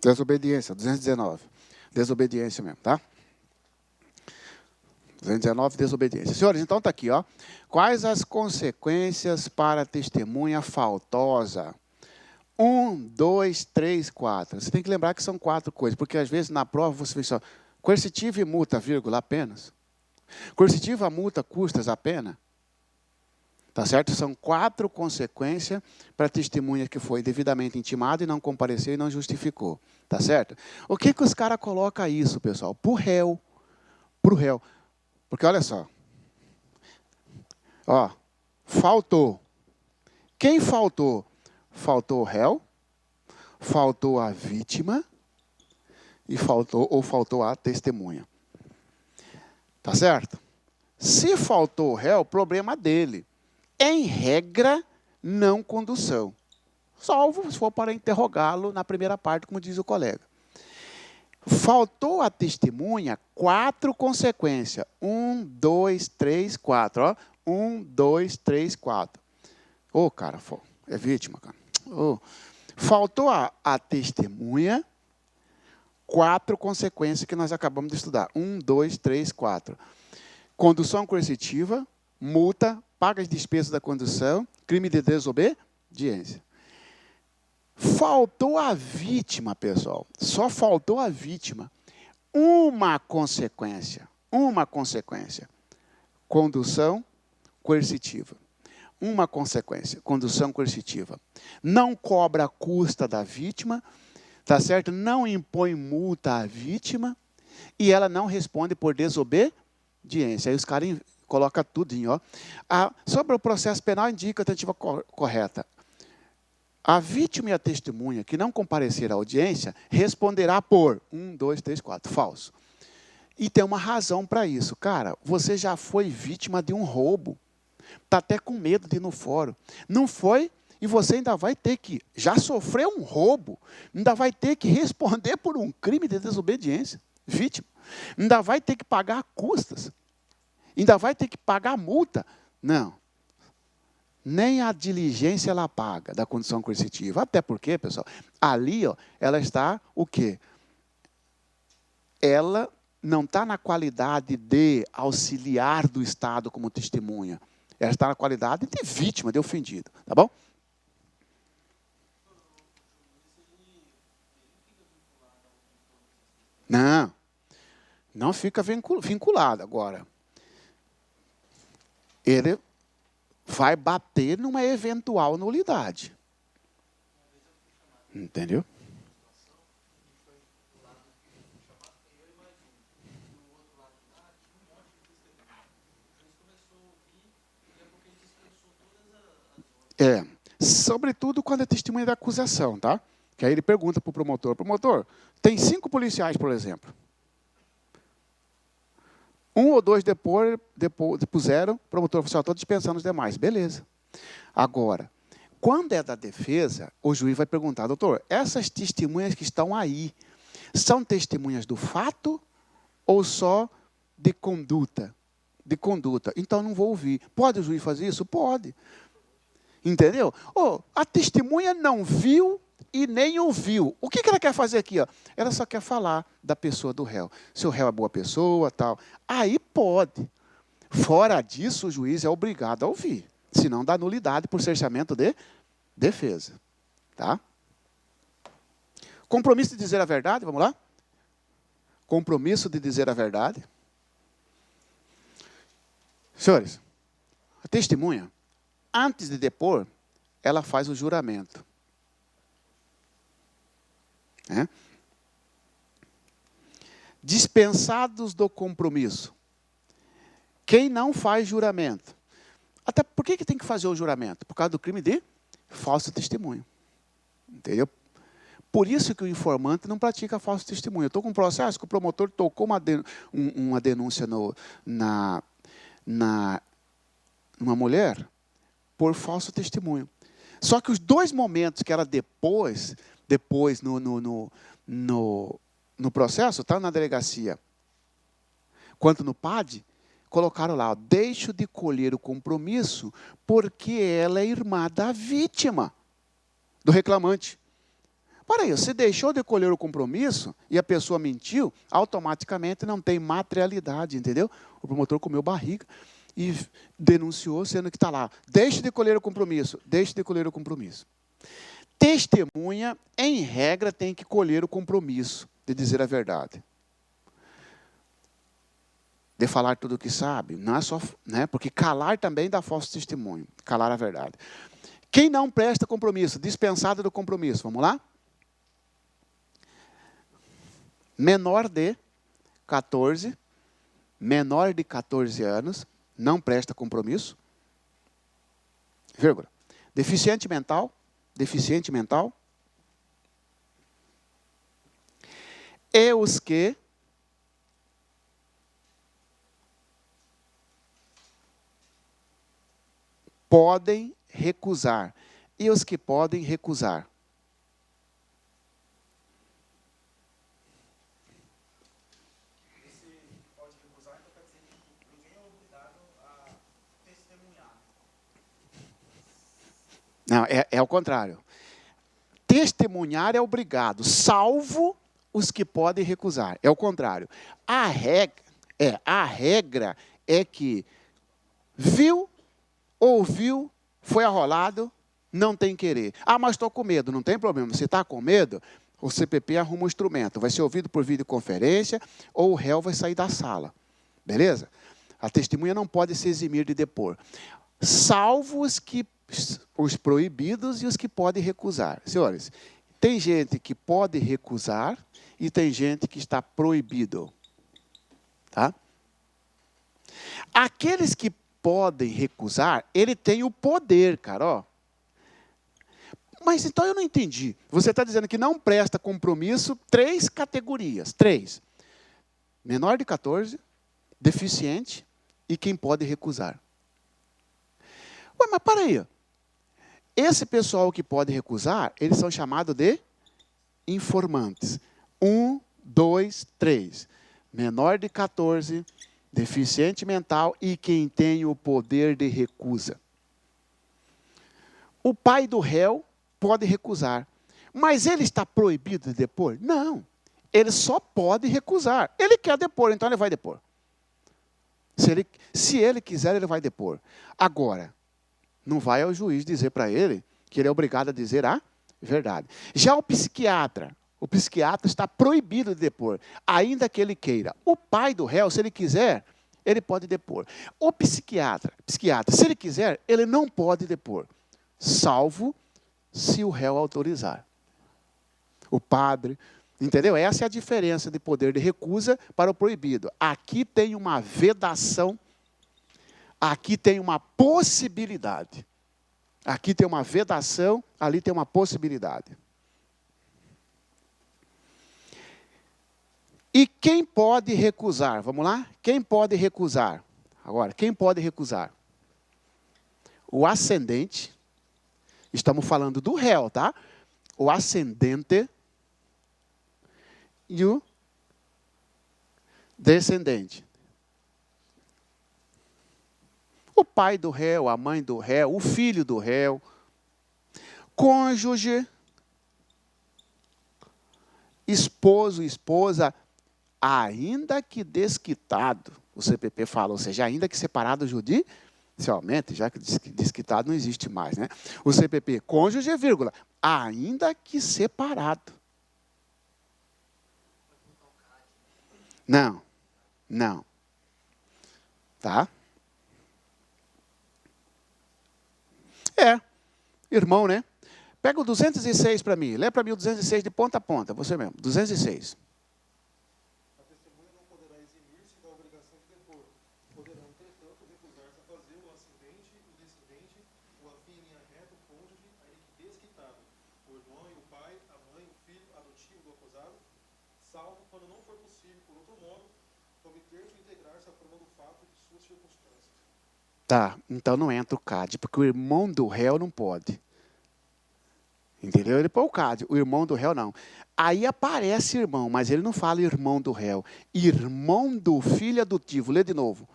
Desobediência, 219. Desobediência mesmo, tá? 219, desobediência. Senhores, então está aqui, ó. Quais as consequências para a testemunha faltosa? 1, 2, 3, 4. Você tem que lembrar que são 4 coisas, porque às vezes na prova você vê só coercitiva e multa, vírgula, apenas. Coercitiva, multa, custas, apenas. Tá certo? São 4 consequências para a testemunha que foi devidamente intimada e não compareceu e não justificou. Tá certo? O que os caras colocam isso, pessoal? Para o réu. Para o réu. Porque olha só. Ó, faltou. Quem faltou? Faltou o réu, faltou a vítima e faltou a testemunha. Tá certo? Se faltou o réu, problema dele. Em regra, não condução. Salvo se for para interrogá-lo na primeira parte, como diz o colega. Faltou a testemunha, 4 consequências. 1, 2, 3, 4. Ó. 1, 2, 3, 4. Ô, cara, é vítima, cara. Oh. Faltou a testemunha, 4 consequências que nós acabamos de estudar. 1, 2, 3, 4. Condução coercitiva, multa, paga as despesas da condução, crime de desobediência. Faltou a vítima, pessoal. Só faltou a vítima. Uma consequência. Condução coercitiva. uma consequência, condução coercitiva. Não cobra a custa da vítima, tá certo? Não impõe multa à vítima e ela não responde por desobediência. Aí os caras colocam tudinho, ó. Sobre o processo penal, indica a tentativa correta. A vítima e a testemunha que não comparecer à audiência responderá por 1, 2, 3, 4. Falso. E tem uma razão para isso. Cara, você já foi vítima de um roubo. Está até com medo de ir no fórum. Não foi, e você ainda vai ter que, já sofreu um roubo, ainda vai ter que responder por um crime de desobediência. Vítima. Ainda vai ter que pagar custas. Ainda vai ter que pagar multa. Não. Nem a diligência ela paga da condição coercitiva. Até porque, pessoal, ali ó, ela está o quê? Ela não está na qualidade de auxiliar do Estado como testemunha. Ela está na qualidade de vítima, de ofendido. Tá bom? Não. Não fica vinculado. Agora, ele vai bater numa eventual nulidade. Entendeu? Sobretudo quando é testemunha da acusação, tá? Que aí ele pergunta para o promotor, tem 5 policiais, por exemplo. 1 ou 2 depuseram, o promotor falou, estou dispensando os demais. Beleza. Agora, quando é da defesa, o juiz vai perguntar, doutor, essas testemunhas que estão aí, são testemunhas do fato ou só de conduta? De conduta. Então, não vou ouvir. Pode o juiz fazer isso? Pode. Entendeu? A testemunha não viu e nem ouviu. O que ela quer fazer aqui? Ó? Ela só quer falar da pessoa do réu. Se o réu é boa pessoa, tal. Aí pode. Fora disso, o juiz é obrigado a ouvir. Senão dá nulidade por cerceamento de defesa. Tá? Compromisso de dizer a verdade, vamos lá? Compromisso de dizer a verdade. Senhores, a testemunha, antes de depor, ela faz o juramento. Dispensados do compromisso. Quem não faz juramento? Até por que tem que fazer o juramento? Por causa do crime de falso testemunho. Entendeu? Por isso que o informante não pratica falso testemunho. Eu estou com um processo que o promotor tocou uma denúncia numa mulher por falso testemunho. Só que os 2 momentos que ela depois no processo, tanto na delegacia quanto no PAD, colocaram lá, ó, deixo de colher o compromisso porque ela é irmã da vítima, do reclamante. Para aí, você deixou de colher o compromisso e a pessoa mentiu, automaticamente não tem materialidade, entendeu? O promotor comeu barriga e denunciou, sendo que está lá, deixe de colher o compromisso, deixe de colher o compromisso. Testemunha, em regra, tem que colher o compromisso de dizer a verdade. De falar tudo o que sabe. Não é só, né? Porque calar também dá falso testemunho. Calar a verdade. Quem não presta compromisso? Dispensado do compromisso. Vamos lá? Menor de 14 anos, não presta compromisso. Vírgula. Deficiente mental. E os que podem recusar. E os que podem recusar. Esse pode recusar, então quer dizer que ninguém é obrigado a testemunhar. Não, é o contrário. Testemunhar é obrigado, salvo os que podem recusar. É o contrário. A regra é que viu, ouviu, foi arrolado, não tem querer. Ah, mas estou com medo. Não tem problema. Se está com medo, o CPP arruma um instrumento. Vai ser ouvido por videoconferência ou o réu vai sair da sala. Beleza? A testemunha não pode se eximir de depor. salvo os proibidos e os que podem recusar. Senhores, tem gente que pode recusar e tem gente que está proibido. Tá? Aqueles que podem recusar, ele tem o poder, cara, ó. Mas então eu não entendi. Você está dizendo que não presta compromisso, 3 categorias. 3. Menor de 14, deficiente e quem pode recusar. Ué, mas para aí. Esse pessoal que pode recusar, eles são chamados de informantes. 1, 2, 3. Menor de 14, deficiente mental e quem tem o poder de recusa. O pai do réu pode recusar. Mas ele está proibido de depor? Não. Ele só pode recusar. Ele quer depor, então ele vai depor. Se ele quiser, ele vai depor. Agora, não vai ao juiz dizer para ele que ele é obrigado a dizer a verdade. Já o psiquiatra está proibido de depor, ainda que ele queira. O pai do réu, se ele quiser, ele pode depor. O psiquiatra, se ele quiser, ele não pode depor, salvo se o réu autorizar. O padre, entendeu? Essa é a diferença de poder de recusa para o proibido. Aqui tem uma vedação, aqui tem uma possibilidade. Aqui tem uma vedação, ali tem uma possibilidade. E quem pode recusar? Vamos lá? Quem pode recusar? Agora, quem pode recusar? O ascendente, estamos falando do réu, tá? O ascendente e o descendente. O pai do réu, a mãe do réu, o filho do réu, cônjuge, esposo, esposa, ainda que desquitado, o CPP fala, ou seja, ainda que separado judicialmente, já que desquitado não existe mais, né? O CPP, cônjuge, vírgula, ainda que separado. Não, não. Tá? Irmão, né? Pega o 206 para mim. Lê para mim o 206 de ponta a ponta, você mesmo. 206. A testemunha não poderá eximir-se da obrigação de depor. Poderão, entretanto, recusar-se a fazer o ascendente, o descendente, o afim em linha reta, o cônjuge, ainda que desquitado, o irmão e o pai, a mãe, o filho adotivo do acusado, salvo quando não for possível, por outro modo, obter-se ou integrar-se à prova do fato de suas circunstâncias. Tá, então não entra o CAD, porque o irmão do réu não pode. Entendeu? Ele põe o CAD, o irmão do réu não. Aí aparece irmão, mas ele não fala irmão do réu. Irmão do filho adotivo. Lê de novo.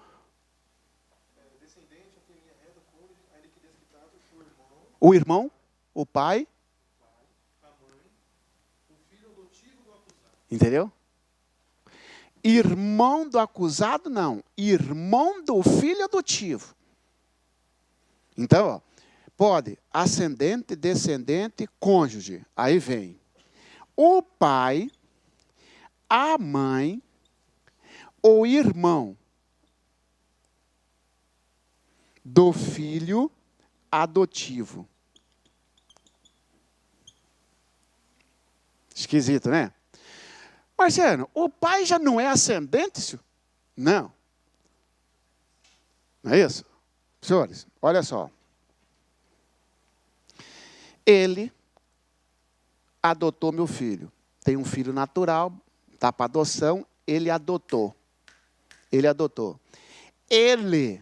Descendente, a linha reta, cônjuge, ainda que desquitado, O irmão, o pai. a mãe, o filho adotivo do acusado. Entendeu? Irmão do acusado, não. Irmão do filho adotivo. Então, ó, pode ascendente, descendente, cônjuge. Aí vem o pai, a mãe, o irmão do filho adotivo. Esquisito, né? Marciano, o pai já não é ascendente, senhor? Não. Não é isso? Senhores, olha só. Ele adotou meu filho. Tem um filho natural, está para adoção, ele adotou. Ele adotou. Ele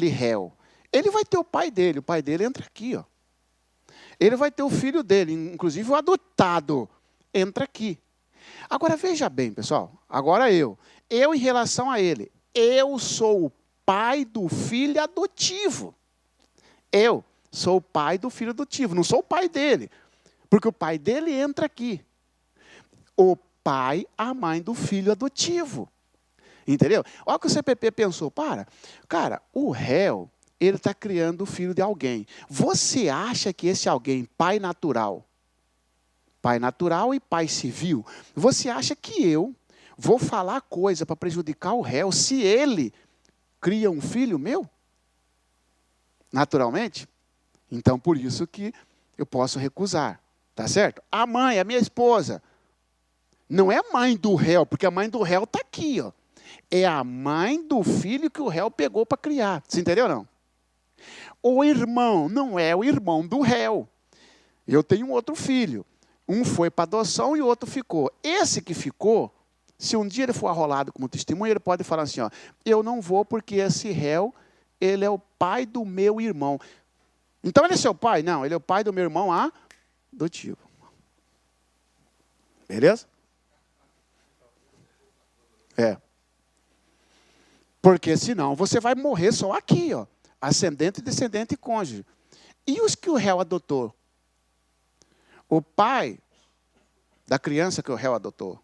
réu. Ele vai ter o pai dele entra aqui, ó. Ele vai ter o filho dele, inclusive o adotado, entra aqui. Agora veja bem, pessoal, agora eu em relação a ele, eu sou o pai do filho adotivo. Eu sou o pai do filho adotivo, não sou o pai dele, porque o pai dele entra aqui. O pai, a mãe do filho adotivo. Entendeu? Olha o que o CPP pensou, cara, o réu, ele está criando o filho de alguém. Você acha que esse alguém, pai natural e pai civil, você acha que eu vou falar coisa para prejudicar o réu se ele cria um filho meu? naturalmente. Então, por isso que eu posso recusar. Tá certo? A mãe, a minha esposa, não é a mãe do réu, porque a mãe do réu está aqui, ó. É a mãe do filho que o réu pegou para criar. Você entendeu ou não? O irmão não é o irmão do réu. Eu tenho um outro filho. Um foi para adoção e o outro ficou. Esse que ficou, se um dia ele for arrolado como testemunha, ele pode falar assim, ó, eu não vou porque esse réu, ele é o pai do meu irmão. Então ele é seu pai? Não, ele é o pai do meu irmão adotivo. Beleza? É. Porque senão você vai morrer só aqui, ó. Ascendente, descendente e cônjuge. E os que o réu adotou? O pai da criança que o réu adotou.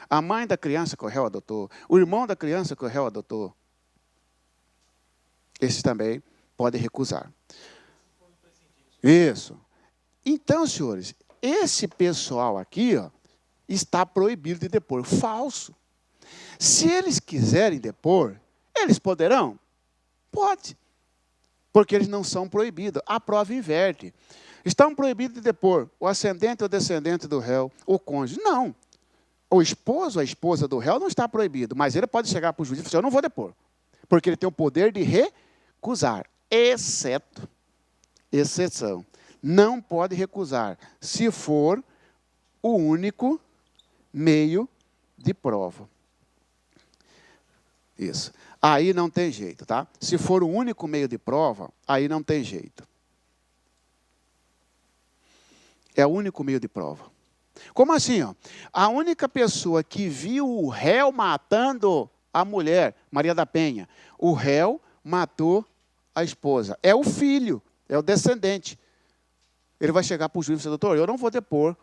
A mãe da criança que o réu adotou. O irmão da criança que o réu adotou. Esse também pode recusar. Isso. Então, senhores, esse pessoal aqui, ó, está proibido de depor. Falso. Se eles quiserem depor, eles poderão? Pode. Porque eles não são proibidos. A prova inverte. Estão proibidos de depor o ascendente ou descendente do réu, o cônjuge. Não. O esposo, a esposa do réu não está proibido, mas ele pode chegar para o juiz e dizer, eu não vou depor. Porque ele tem o poder de recusar, exceção. Não pode recusar, se for o único meio de prova. Isso. Aí não tem jeito, tá? Se for o único meio de prova, aí não tem jeito. É o único meio de prova. Como assim? Ó? A única pessoa que viu o réu matando a mulher, Maria da Penha, o réu matou a esposa. É o filho, é o descendente. Ele vai chegar para o juiz e dizer, doutor, eu não vou depor.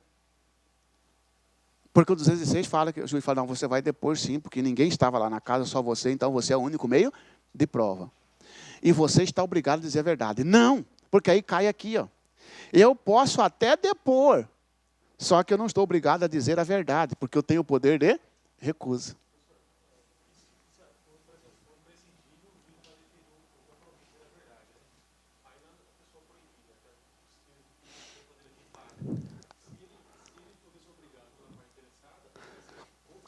Porque o 206 fala, que o juiz fala, não, você vai depor sim, porque ninguém estava lá na casa, só você, então você é o único meio de prova. E você está obrigado a dizer a verdade. Não, porque aí cai aqui, ó. Eu posso até depor, só que eu não estou obrigado a dizer a verdade, porque eu tenho o poder de recusa.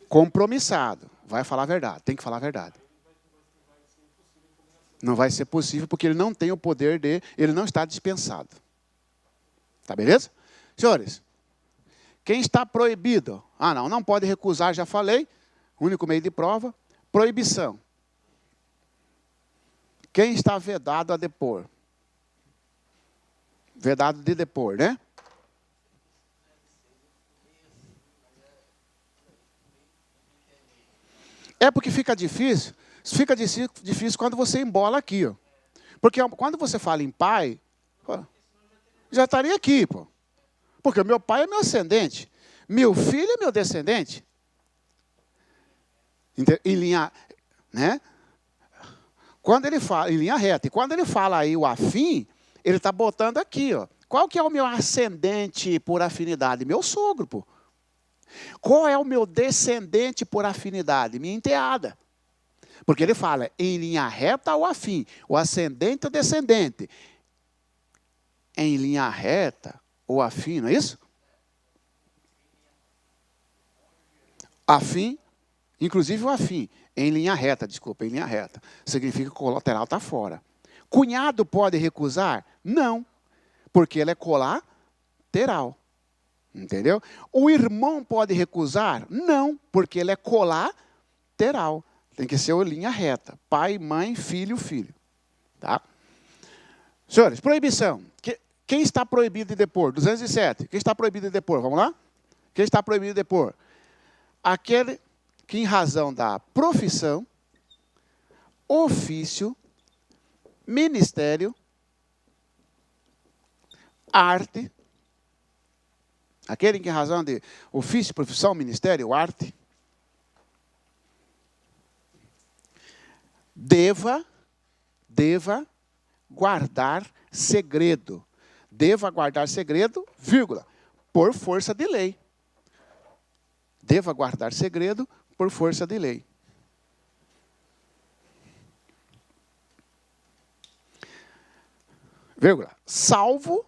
Compromissado, vai falar a verdade, tem que falar a verdade. Não vai ser possível, porque ele não tem o poder de, ele não está dispensado. Tá beleza? Senhores, quem está proibido? Ah, não pode recusar, já falei. Único meio de prova. Proibição. Quem está vedado a depor? Vedado de depor, né? É porque fica difícil. Fica difícil quando você embola aqui, ó. Porque quando você fala em pai, já estaria aqui, pô. Porque o meu pai é meu ascendente. Meu filho é meu descendente. Em linha, né? Quando ele fala, em linha reta. E quando ele fala aí o afim, ele está botando aqui, ó. Qual que é o meu ascendente por afinidade? Meu sogro, pô. Qual é o meu descendente por afinidade? Minha enteada. Porque ele fala em linha reta ou afim. O ascendente ou descendente. Em linha reta ou afim, não é isso? Afim, inclusive o afim. Em linha reta, desculpa, em linha reta. Significa que o colateral está fora. Cunhado pode recusar? Não. Porque ele é colateral. Entendeu? O irmão pode recusar? Não, porque ele é colateral. Tem que ser linha reta. Pai, mãe, filho, filho. Tá? Senhores, proibição. Quem está proibido de depor? 207. Quem está proibido de depor? Vamos lá? Quem está proibido de depor? Aquele que, em razão da profissão, ofício, ministério, arte, aquele que, em razão de ofício, profissão, ministério, arte, deva guardar segredo. Deva guardar segredo, vírgula, por força de lei. Deva guardar segredo por força de lei. vírgula, salvo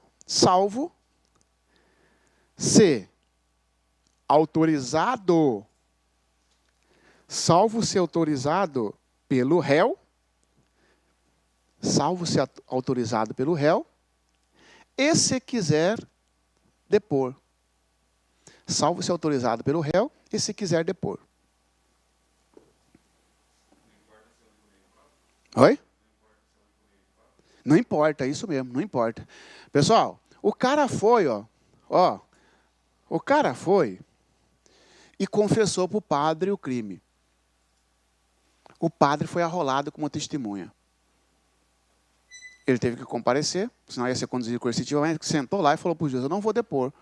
se autorizado pelo réu, e se quiser depor. Salvo se autorizado pelo réu e se quiser depor. Oi? Não importa, é isso mesmo, não importa. Pessoal, o cara foi, o cara foi e confessou para o padre o crime. O padre foi arrolado como testemunha. Ele teve que comparecer, senão ia ser conduzido coercitivamente, sentou lá e falou para o juiz, eu não vou depor.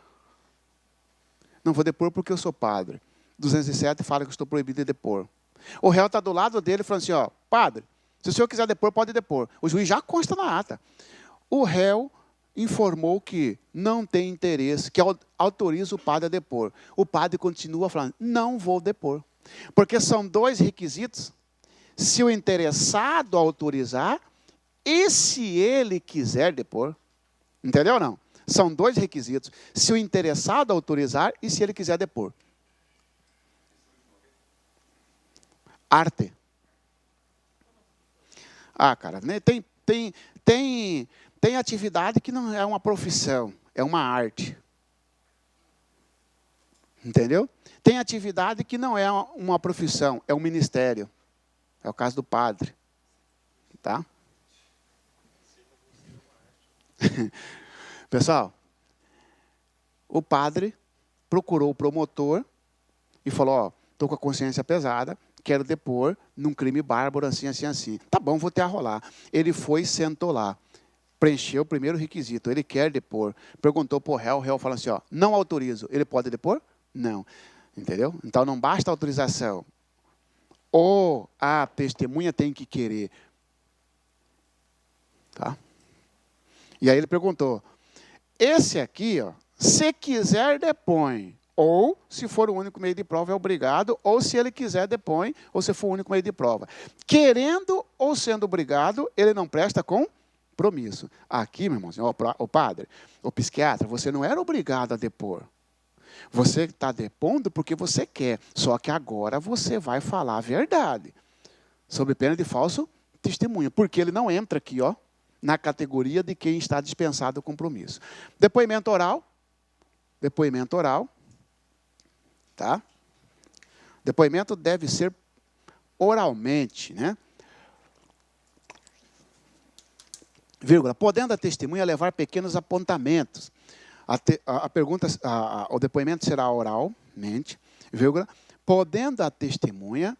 Não vou depor porque eu sou padre. 207 fala que eu estou proibido de depor. O réu está do lado dele falando assim, padre, se o senhor quiser depor, pode depor. O juiz já consta na ata. O réu informou que não tem interesse, que autoriza o padre a depor. O padre continua falando, não vou depor. Porque são dois requisitos. Se o interessado autorizar e se ele quiser depor. Entendeu ou não? São dois requisitos. Se o interessado autorizar e se ele quiser depor. Arte. Cara, né? Tem atividade que não é uma profissão, é uma arte. Entendeu? Tem atividade que não é uma profissão, é um ministério. É o caso do padre. Tá? Pessoal, o padre procurou o promotor e falou, estou com a consciência pesada, quero depor num crime bárbaro, assim, assim, assim. Tá bom, vou te arrolar. Ele foi e sentou lá. Preencheu o primeiro requisito, ele quer depor. Perguntou para o réu falou assim, não autorizo. Ele pode depor? Não. Entendeu? Então não basta autorização. Ou a testemunha tem que querer. Tá? E aí ele perguntou, esse aqui, se quiser depõe. Ou, se for o único meio de prova, é obrigado. Ou, se ele quiser, depõe. Ou, se for o único meio de prova. Querendo ou sendo obrigado, ele não presta compromisso. Aqui, meu irmãozinho, o padre, o psiquiatra, você não era obrigado a depor. Você está depondo porque você quer. Só que agora você vai falar a verdade. Sob pena de falso testemunho. Porque ele não entra aqui, na categoria de quem está dispensado o compromisso. Depoimento oral. Tá? Depoimento deve ser oralmente, né? Vírgula, podendo a testemunha levar pequenos apontamentos. O depoimento será oralmente, vírgula, podendo a testemunha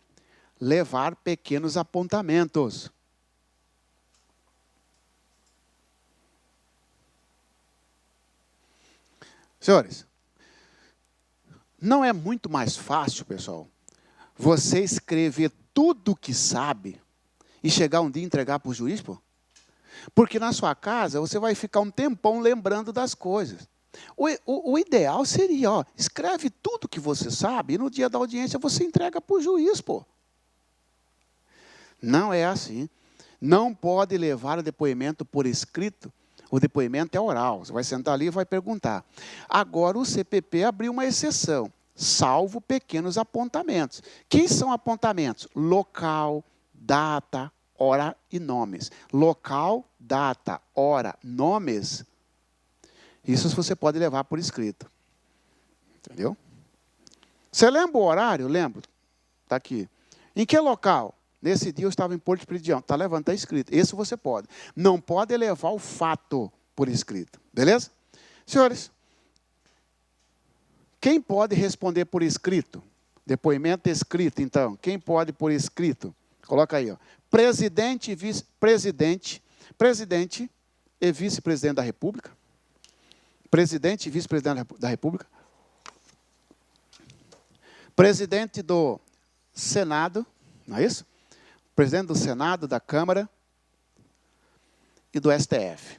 levar pequenos apontamentos. Senhores, não é muito mais fácil, pessoal, você escrever tudo o que sabe e chegar um dia e entregar para o juiz, pô? Porque na sua casa você vai ficar um tempão lembrando das coisas. O ideal seria, escreve tudo que você sabe e no dia da audiência você entrega para o juiz, pô. Não é assim. Não pode levar o depoimento por escrito. O depoimento é oral. Você vai sentar ali e vai perguntar. Agora o CPP abriu uma exceção, salvo pequenos apontamentos. Quem são apontamentos? Local, data, hora e nomes. Local, data, hora, nomes. Isso você pode levar por escrito. Entendeu? Você lembra o horário? Lembro. Está aqui. Em que local? Nesse dia eu estava em Porto Espiridião. Está levando, está escrito. Esse você pode. Não pode levar o fato por escrito. Beleza? Senhores, quem pode responder por escrito? Depoimento escrito, então. Quem pode por escrito? Coloca aí, presidente e vice-presidente. Presidente e vice-presidente da República. Presidente e vice-presidente da República. Presidente do Senado, não é isso? Presidente do Senado, da Câmara e do STF.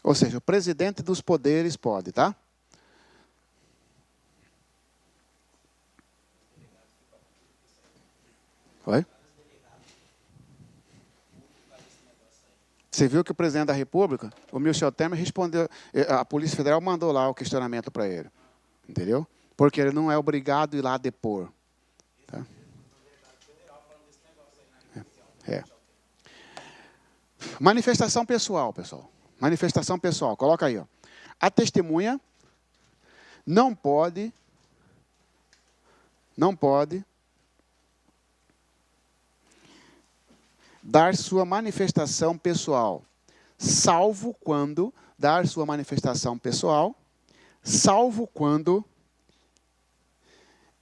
Ou seja, o presidente dos poderes pode, tá? Oi? Você viu que o presidente da República, o Michel Temer, respondeu, a Polícia Federal mandou lá o questionamento para ele. Entendeu? Porque ele não é obrigado a ir lá depor. Tá? É. Manifestação pessoal, pessoal. Manifestação pessoal. Coloca aí. Ó. A testemunha não pode dar sua manifestação pessoal, salvo quando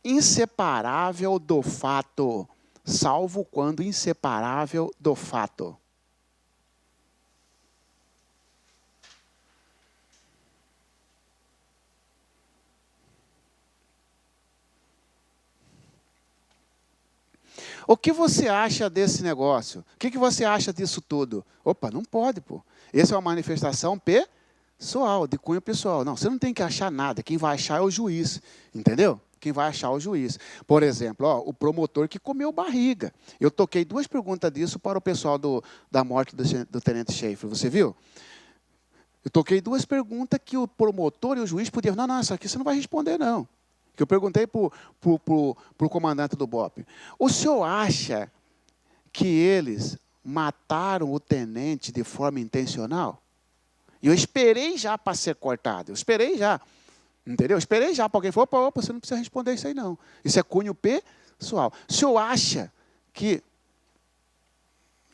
inseparável do fato. Salvo quando inseparável do fato. O que você acha desse negócio? O que você acha disso tudo? Opa, não pode, pô. Essa é uma manifestação pessoal, de cunho pessoal. Não, você não tem que achar nada. Quem vai achar é o juiz, entendeu? Quem vai achar é o juiz. Por exemplo, ó, o promotor que comeu barriga. Eu toquei 2 perguntas disso para o pessoal da morte do Tenente Schaefer. Você viu? Eu toquei 2 perguntas que o promotor e o juiz podiam... Não, isso aqui você não vai responder, não. Que eu perguntei para o comandante do BOPE. O senhor acha que eles mataram o tenente de forma intencional? E eu esperei já para ser cortado. Eu esperei já. Entendeu? Eu esperei já para alguém falar, opa, você não precisa responder isso aí, não. Isso é cunho pessoal. O senhor acha que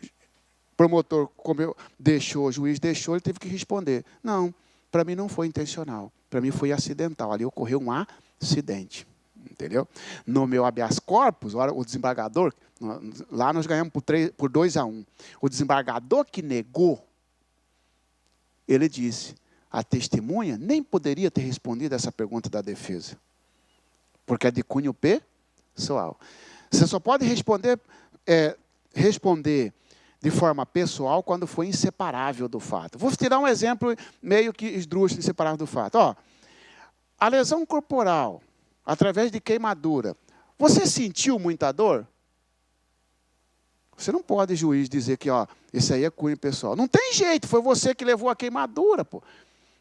o promotor deixou, o juiz deixou, ele teve que responder. Não, para mim não foi intencional. Para mim foi acidental. Ali ocorreu um acidente. Entendeu? No meu habeas corpus, o desembargador, lá nós ganhamos por 2-1. O desembargador que negou, ele disse, a testemunha nem poderia ter respondido essa pergunta da defesa. Porque é de cunho pessoal. Você só pode responder de forma pessoal quando for inseparável do fato. Vou te dar um exemplo meio que esdrúxulo, inseparável do fato. Ó, a lesão corporal, através de queimadura, você sentiu muita dor? Você não pode, juiz, dizer que esse aí é cunho pessoal. Não tem jeito, foi você que levou a queimadura, pô.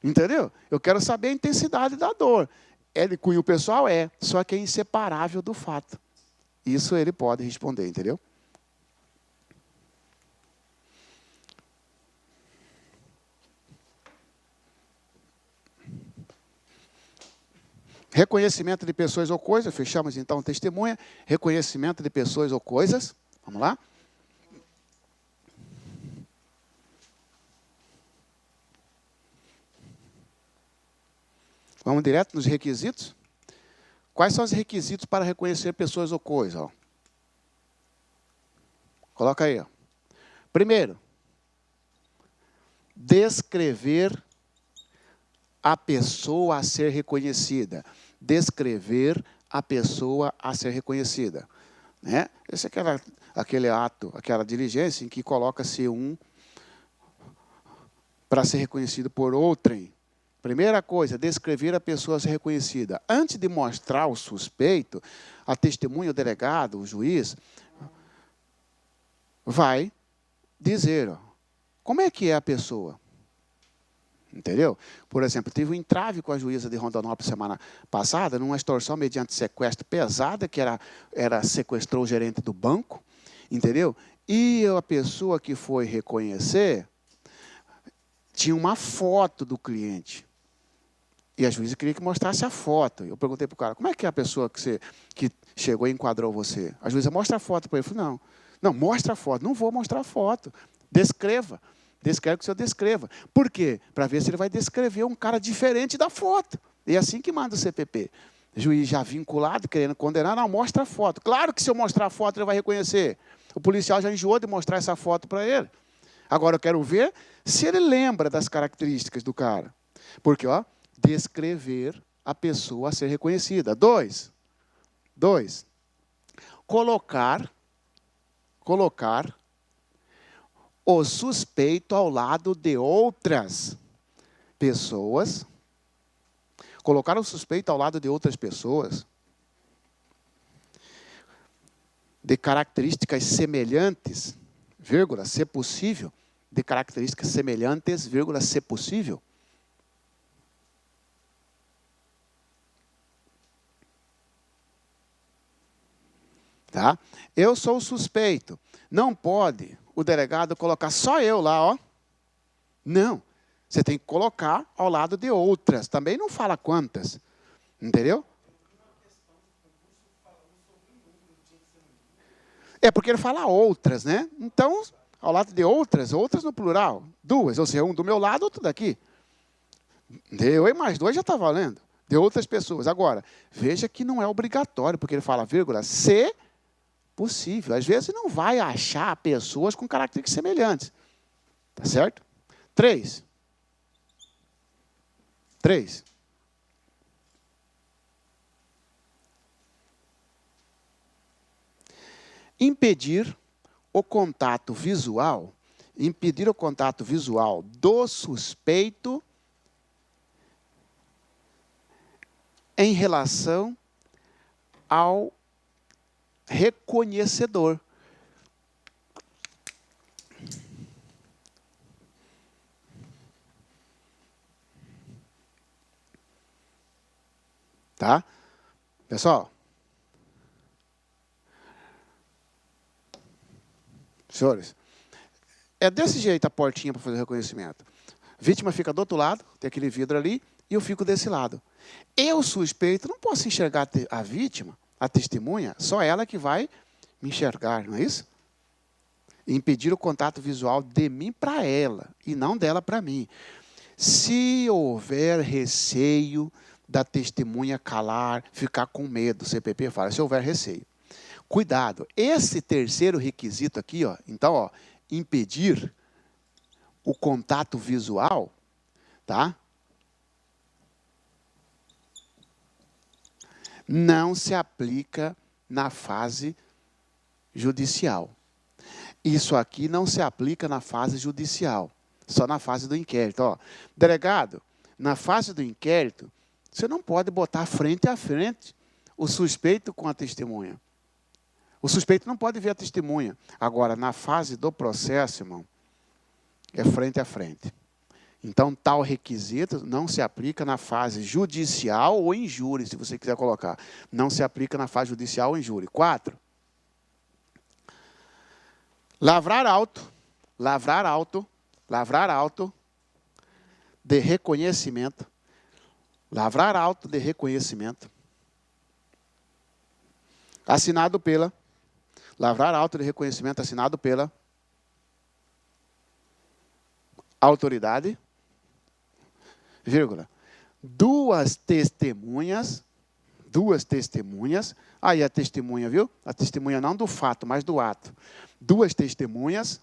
Entendeu? Eu quero saber a intensidade da dor. É de cunho pessoal? É, só que é inseparável do fato. Isso ele pode responder, entendeu? Reconhecimento de pessoas ou coisas, fechamos então testemunha. Reconhecimento de pessoas ou coisas. Vamos lá? Vamos direto nos requisitos? Quais são os requisitos para reconhecer pessoas ou coisas? Ó. Coloca aí. Ó. Primeiro, descrever a pessoa a ser reconhecida. Descrever a pessoa a ser reconhecida. Né? Esse é aquele ato, aquela diligência em que coloca-se um para ser reconhecido por outrem. Primeira coisa, descrever a pessoa a ser reconhecida. Antes de mostrar o suspeito, a testemunha, o delegado, o juiz, vai dizer, ó, como é que é a pessoa? Entendeu? Por exemplo, tive um entrave com a juíza de Rondonópolis semana passada, numa extorsão mediante sequestro pesada, que sequestrou o gerente do banco, entendeu? E a pessoa que foi reconhecer tinha uma foto do cliente. E a juíza queria que mostrasse a foto. Eu perguntei para o cara, como é que é a pessoa que chegou e enquadrou você? A juíza mostra a foto para ele. Eu falei, não, mostra a foto. Não vou mostrar a foto. Descreva. Quero que o senhor descreva. Por quê? Para ver se ele vai descrever um cara diferente da foto. E é assim que manda o CPP. O juiz já vinculado, querendo condenar, não, mostra a foto. Claro que se eu mostrar a foto, ele vai reconhecer. O policial já enjoou de mostrar essa foto para ele. Agora eu quero ver se ele lembra das características do cara. Porque, descrever a pessoa a ser reconhecida. 2. Colocar o suspeito ao lado de outras pessoas. de características semelhantes, vírgula, se possível, de características semelhantes, vírgula, se possível. Tá? Eu sou suspeito. Não pode o delegado colocar só eu lá, ó. Não. Você tem que colocar ao lado de outras. Também não fala quantas. Entendeu? É porque ele fala outras, né? Então, ao lado de outras, outras no plural. Duas, ou seja, um do meu lado, outro daqui. Eu e mais dois já está valendo. De outras pessoas. Agora, veja que não é obrigatório, porque ele fala, vírgula, se possível. Às vezes não vai achar pessoas com características semelhantes. Tá certo? 3. Impedir o contato visual do suspeito em relação ao reconhecedor. Tá? Pessoal, senhores, é desse jeito a portinha para fazer o reconhecimento. A vítima fica do outro lado, tem aquele vidro ali, e eu fico desse lado. Eu, suspeito, não posso enxergar a vítima, a testemunha, só ela que vai me enxergar, não é isso? Impedir o contato visual de mim para ela, e não dela para mim. Se houver receio da testemunha calar, ficar com medo, o CPP fala, se houver receio. Cuidado, esse terceiro requisito aqui, ó, então, ó, impedir o contato visual, tá? Não se aplica na fase judicial. Isso aqui não se aplica na fase judicial, só na fase do inquérito. Ó, delegado, na fase do inquérito, você não pode botar frente a frente o suspeito com a testemunha. O suspeito não pode ver a testemunha. Agora, na fase do processo, irmão, é frente a frente. Então, tal requisito não se aplica na fase judicial ou em júri, se você quiser colocar. Não se aplica na fase judicial ou em júri. 4. Lavrar auto de reconhecimento. Lavrar auto de reconhecimento. Assinado pela. Lavrar auto de reconhecimento assinado pela autoridade, vírgula, duas testemunhas, aí a testemunha, viu? A testemunha não do fato, mas do ato. Duas testemunhas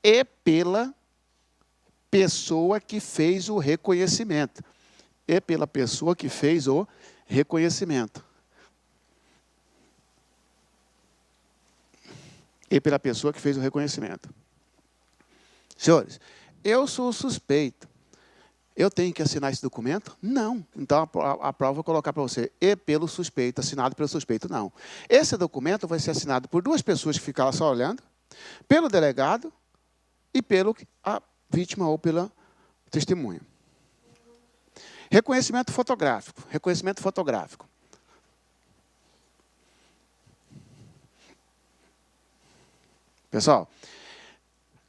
e pela pessoa que fez o reconhecimento. E pela pessoa que fez o reconhecimento. E pela pessoa que fez o reconhecimento. Senhores, eu sou suspeito. Eu tenho que assinar esse documento? Não. Então, a prova eu vou colocar para você. E pelo suspeito, assinado pelo suspeito, não. Esse documento vai ser assinado por duas pessoas que ficam lá só olhando, pelo delegado e pelo a vítima ou pela testemunha. Reconhecimento fotográfico. Reconhecimento fotográfico. Pessoal,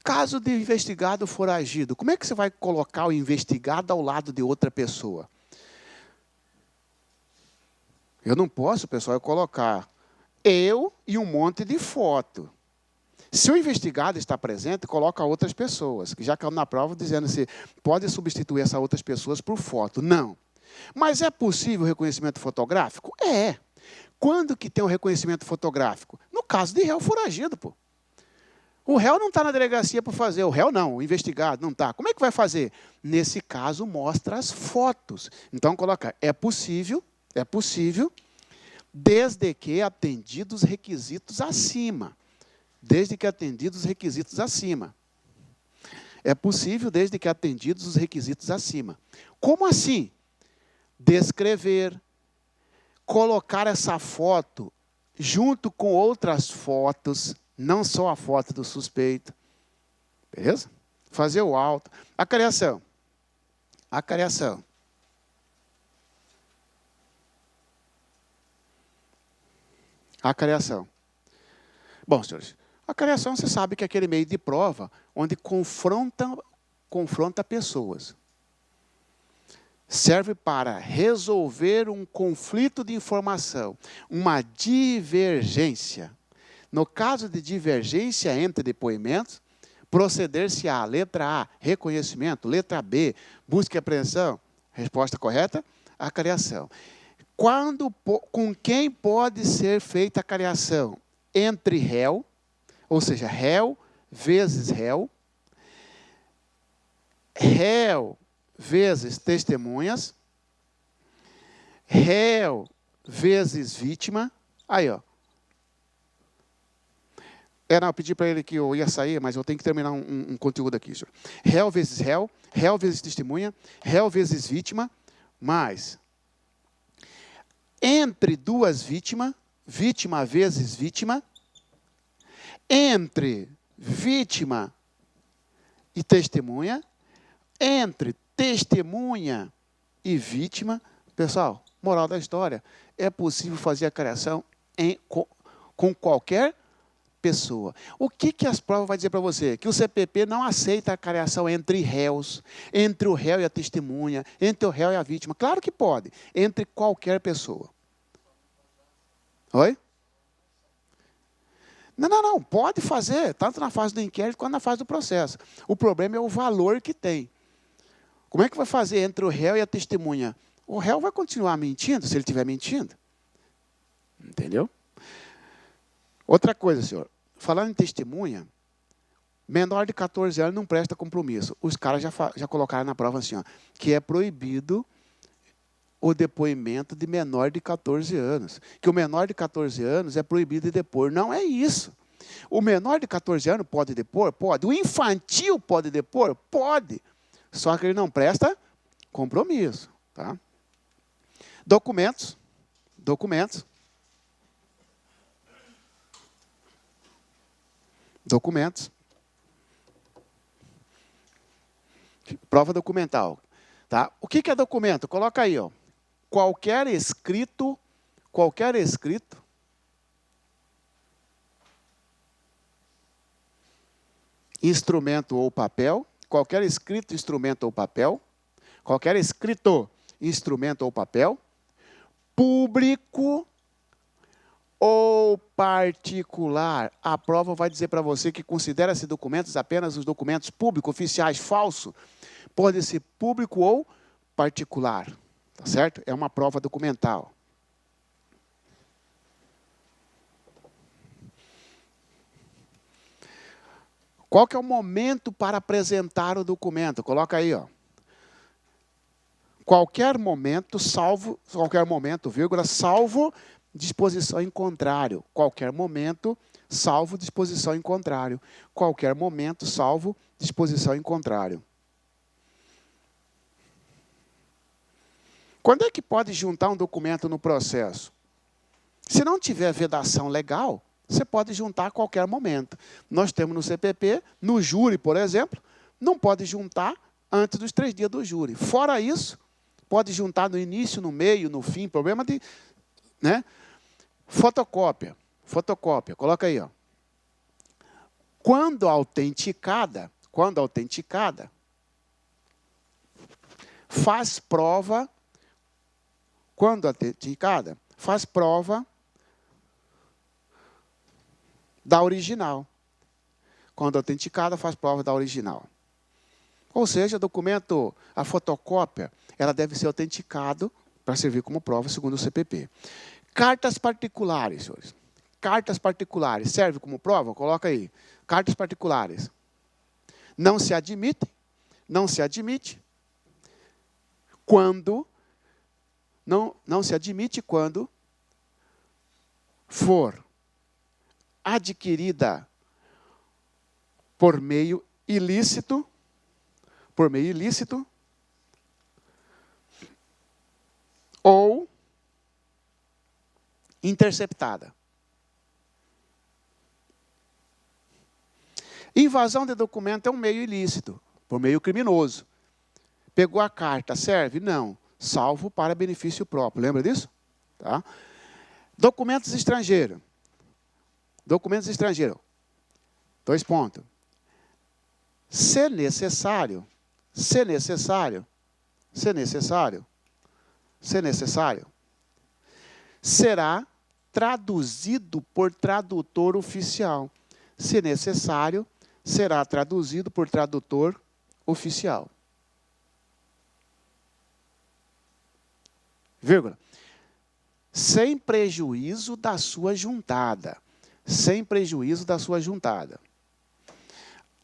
caso de investigado foragido, como é que você vai colocar o investigado ao lado de outra pessoa? Eu não posso, pessoal, colocar eu e um monte de foto. Se o investigado está presente, coloca outras pessoas, que já caiu na prova dizendo se pode substituir essas outras pessoas por foto. Não. Mas é possível o reconhecimento fotográfico? É. Quando que tem o reconhecimento fotográfico? No caso de réu foragido, pô. O réu não está na delegacia para fazer. O réu não, o investigado não está. Como é que vai fazer? Nesse caso, mostra as fotos. Então, colocar, é possível, desde que atendidos os requisitos acima. Desde que atendidos os requisitos acima. É possível desde que atendidos os requisitos acima. Como assim? Descrever, colocar essa foto junto com outras fotos, não só a foto do suspeito. Beleza? Fazer o auto. A cariação. A cariação. A cariação. Bom, senhores, a cariação você sabe que é aquele meio de prova onde confronta pessoas. Serve para resolver um conflito de informação, uma divergência. No caso de divergência entre depoimentos, proceder-se a letra A, reconhecimento, letra B, busca e apreensão. Resposta correta, a cariação. Com quem pode ser feita a cariação? Entre réu, ou seja, réu vezes réu, réu vezes testemunhas, réu vezes vítima. Aí, ó. Eu pedi para ele que eu ia sair, mas eu tenho que terminar um conteúdo aqui, senhor. Réu vezes réu, réu vezes testemunha, réu vezes vítima, mais entre duas vítimas, vítima vezes vítima, entre vítima e testemunha, entre testemunha e vítima. Pessoal, moral da história, é possível fazer a cariação com qualquer pessoa. O que as provas vão dizer para você? Que o CPP não aceita a cariação entre réus, entre o réu e a testemunha, entre o réu e a vítima. Claro que pode, entre qualquer pessoa. Oi? Não, pode fazer, tanto na fase do inquérito quanto na fase do processo. O problema é o valor que tem. Como é que vai fazer entre o réu e a testemunha? O réu vai continuar mentindo se ele estiver mentindo. Entendeu? Outra coisa, senhor. Falando em testemunha, menor de 14 anos não presta compromisso. Os caras já colocaram na prova assim, ó, que é proibido o depoimento de menor de 14 anos. Que o menor de 14 anos é proibido de depor. Não é isso. O menor de 14 anos pode depor? Pode. O infantil pode depor? Pode. Só que ele não presta compromisso. Tá? Documentos. Documentos. Documentos. Prova documental. Tá? O que é documento? Coloca aí, ó. Qualquer escrito, instrumento ou papel, qualquer escrito, instrumento ou papel, qualquer escrito, instrumento ou papel, público ou particular. A prova vai dizer para você que considera-se documentos apenas os documentos públicos, oficiais, falsos. Pode ser público ou particular. Tá certo? É uma prova documental. Qual que é o momento para apresentar o documento? Coloca aí, ó. Qualquer momento, vírgula, salvo disposição em contrário. Qualquer momento, salvo disposição em contrário. Qualquer momento, salvo disposição em contrário. Quando é que pode juntar um documento no processo? Se não tiver vedação legal, você pode juntar a qualquer momento. Nós temos no CPP, no júri, por exemplo, não pode juntar antes dos 3 dias do júri. Fora isso, pode juntar no início, no meio, no fim, problema de... né? Fotocópia, coloca aí, ó. Quando autenticada, faz prova da original. Quando autenticada, faz prova da original. Ou seja, documento, a fotocópia, ela deve ser autenticado para servir como prova segundo o CPP. Cartas particulares, senhores. Cartas particulares, serve como prova? Coloca aí. Cartas particulares. Não se admite quando não se admite quando for adquirida por meio ilícito, ou interceptada. Invasão de documento é um meio ilícito, por meio criminoso. Pegou a carta, serve? Não. Salvo para benefício próprio. Lembra disso? Tá? Documentos estrangeiros. Documentos estrangeiros. 2 pontos. Se necessário, será traduzido por tradutor oficial. Se necessário, será traduzido por tradutor oficial. Vírgula. Sem prejuízo da sua juntada. Sem prejuízo da sua juntada.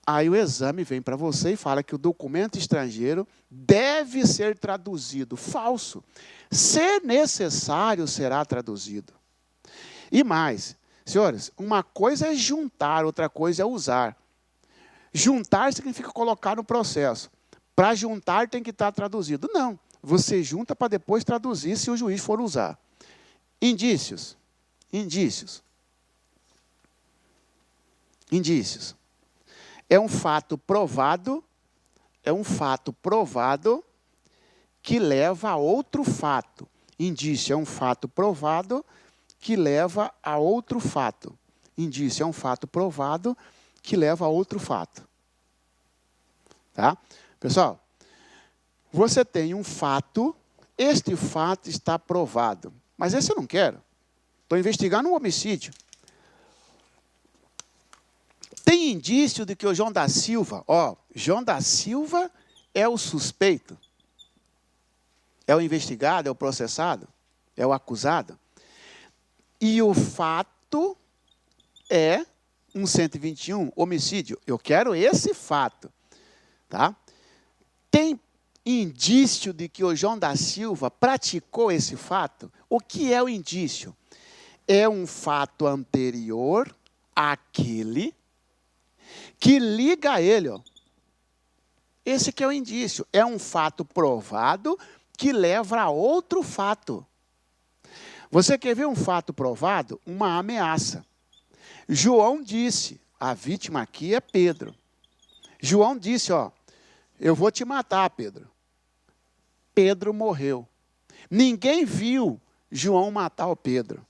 Aí o exame vem para você e fala que o documento estrangeiro deve ser traduzido. Falso. Se necessário, será traduzido. E mais, senhores, uma coisa é juntar, outra coisa é usar. Juntar significa colocar no processo. Para juntar tem que estar traduzido. Não, você junta para depois traduzir se o juiz for usar. Indícios. Indícios. Indícios. É um fato provado que leva a outro fato. Indício é um fato provado que leva a outro fato. Indício é um fato provado que leva a outro fato. Tá? Pessoal, você tem um fato, este fato está provado. Mas esse eu não quero. Estou investigando um homicídio. Tem indício de que o João da Silva, João da Silva é o suspeito, é o investigado, é o processado, é o acusado. E o fato é um 121, homicídio. Eu quero esse fato. Tá? Tem indício de que o João da Silva praticou esse fato? O que é o indício? É um fato anterior àquele que liga a ele. Esse que é o indício. É um fato provado que leva a outro fato. Você quer ver um fato provado? Uma ameaça. João disse, a vítima aqui é Pedro. João disse, eu vou te matar, Pedro. Pedro morreu. Ninguém viu João matar o Pedro.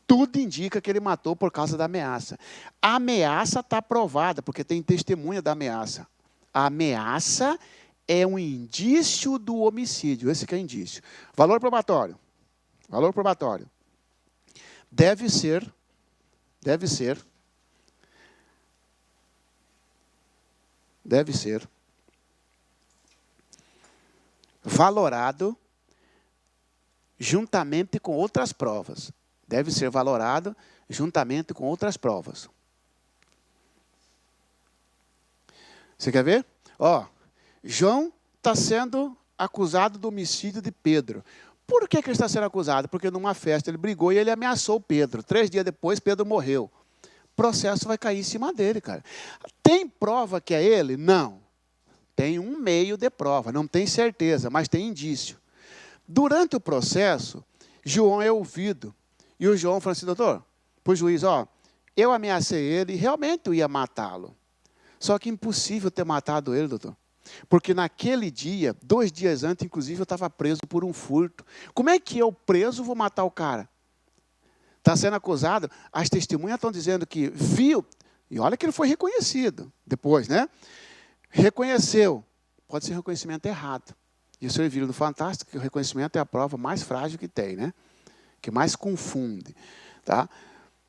Tudo indica que ele matou por causa da ameaça. A ameaça está provada, porque tem testemunha da ameaça. A ameaça é um indício do homicídio. Esse que é indício. Valor probatório. Valor probatório. Deve ser valorado juntamente com outras provas. Deve ser valorado juntamente com outras provas. Você quer ver? João está sendo acusado do homicídio de Pedro. Por que ele está sendo acusado? Porque numa festa ele brigou e ele ameaçou Pedro. 3 dias depois, Pedro morreu. O processo vai cair em cima dele, cara. Tem prova que é ele? Não. Tem um meio de prova. Não tem certeza, mas tem indício. Durante o processo, João é ouvido. E o João falou assim, doutor, para o juiz, eu ameacei ele e realmente eu ia matá-lo. Só que impossível ter matado ele, doutor. Porque naquele dia, 2 dias antes, inclusive, eu estava preso por um furto. Como é que eu preso vou matar o cara? Está sendo acusado, as testemunhas estão dizendo que viu, e olha que ele foi reconhecido depois, né? Reconheceu. Pode ser reconhecimento errado. E o senhor viu no Fantástico que o reconhecimento é a prova mais frágil que tem, né? Que mais confunde. Tá?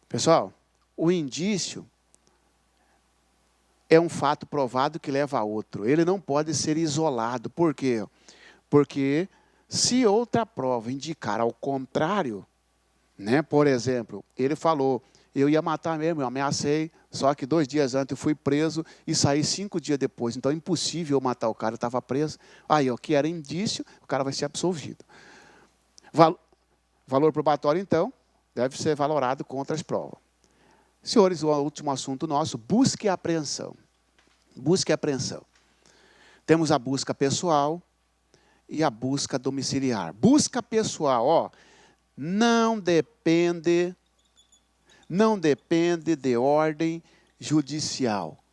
Pessoal, o indício é um fato provado que leva a outro. Ele não pode ser isolado. Por quê? Porque se outra prova indicar ao contrário, né? Por exemplo, ele falou, eu ia matar mesmo, eu ameacei, só que 2 dias antes eu fui preso e saí 5 dias depois. Então é impossível eu matar o cara, eu estava preso. Aí, que era indício, o cara vai ser absolvido. Valor probatório, então, deve ser valorado contra as provas. Senhores, o último assunto nosso, busca e apreensão. Busca e apreensão. Temos a busca pessoal e a busca domiciliar. Busca pessoal, não depende de ordem judicial.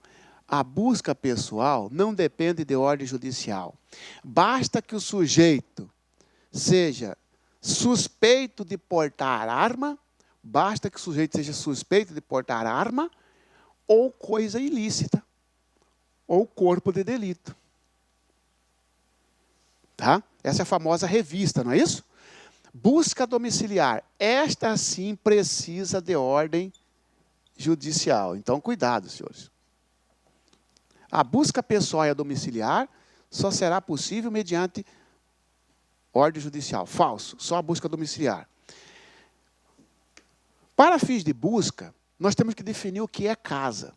A busca pessoal não depende de ordem judicial. Basta que o sujeito seja suspeito de portar arma, ou coisa ilícita, ou corpo de delito. Tá? Essa é a famosa revista, não é isso? Busca domiciliar. Esta sim precisa de ordem judicial. Então, cuidado, senhores. A busca pessoal e a domiciliar só será possível mediante ordem judicial. Falso. Só a busca domiciliar. Para fins de busca, nós temos que definir o que é casa.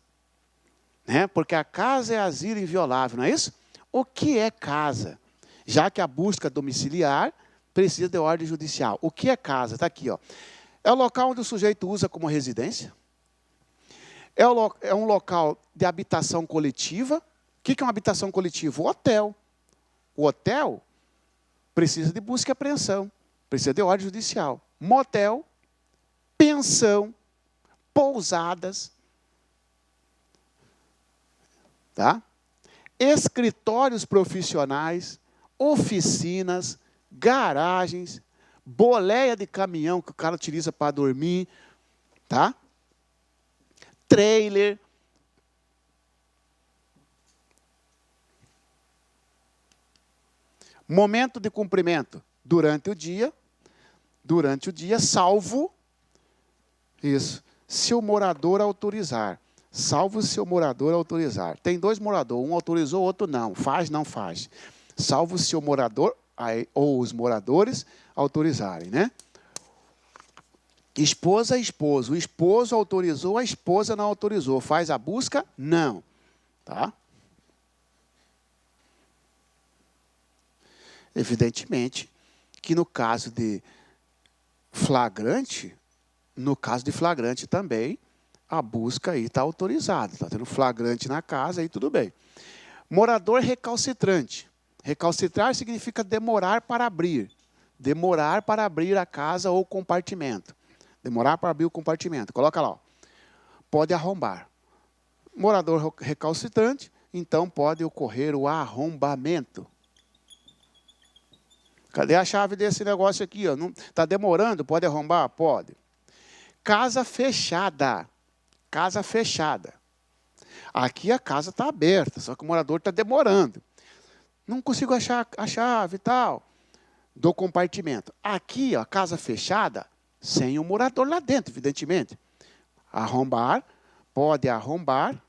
Né? Porque a casa é asilo inviolável, não é isso? O que é casa? Já que a busca domiciliar precisa de ordem judicial. O que é casa? Está aqui, ó. É o local onde o sujeito usa como residência. É um local de habitação coletiva. O que é uma habitação coletiva? O hotel. O hotel precisa de busca e apreensão. Precisa de ordem judicial. Motel, pensão, pousadas. Tá? Escritórios profissionais, oficinas, garagens, boleia de caminhão que o cara utiliza para dormir, tá? Trailer. Momento de cumprimento durante o dia, salvo isso, se o morador autorizar. Salvo se o morador autorizar. Tem dois moradores, um autorizou, o outro não. Faz, não faz. Salvo se o morador ou os moradores autorizarem, né? Esposa, esposo. O esposo autorizou, a esposa não autorizou. Faz a busca? Não. Tá? Evidentemente que no caso de flagrante também, a busca aí está autorizada. Está tendo flagrante na casa, aí tudo bem. Morador recalcitrante. Recalcitrar significa demorar para abrir. Demorar para abrir a casa ou compartimento. Demorar para abrir o compartimento. Coloca lá, ó. Pode arrombar. Morador recalcitrante, então pode ocorrer o arrombamento. Cadê a chave desse negócio aqui? Está demorando? Pode arrombar? Pode. Casa fechada. Casa fechada. Aqui a casa está aberta, só que o morador está demorando. Não consigo achar a chave e tal do compartimento. Aqui, ó, casa fechada, sem o morador lá dentro, evidentemente. Arrombar, pode arrombar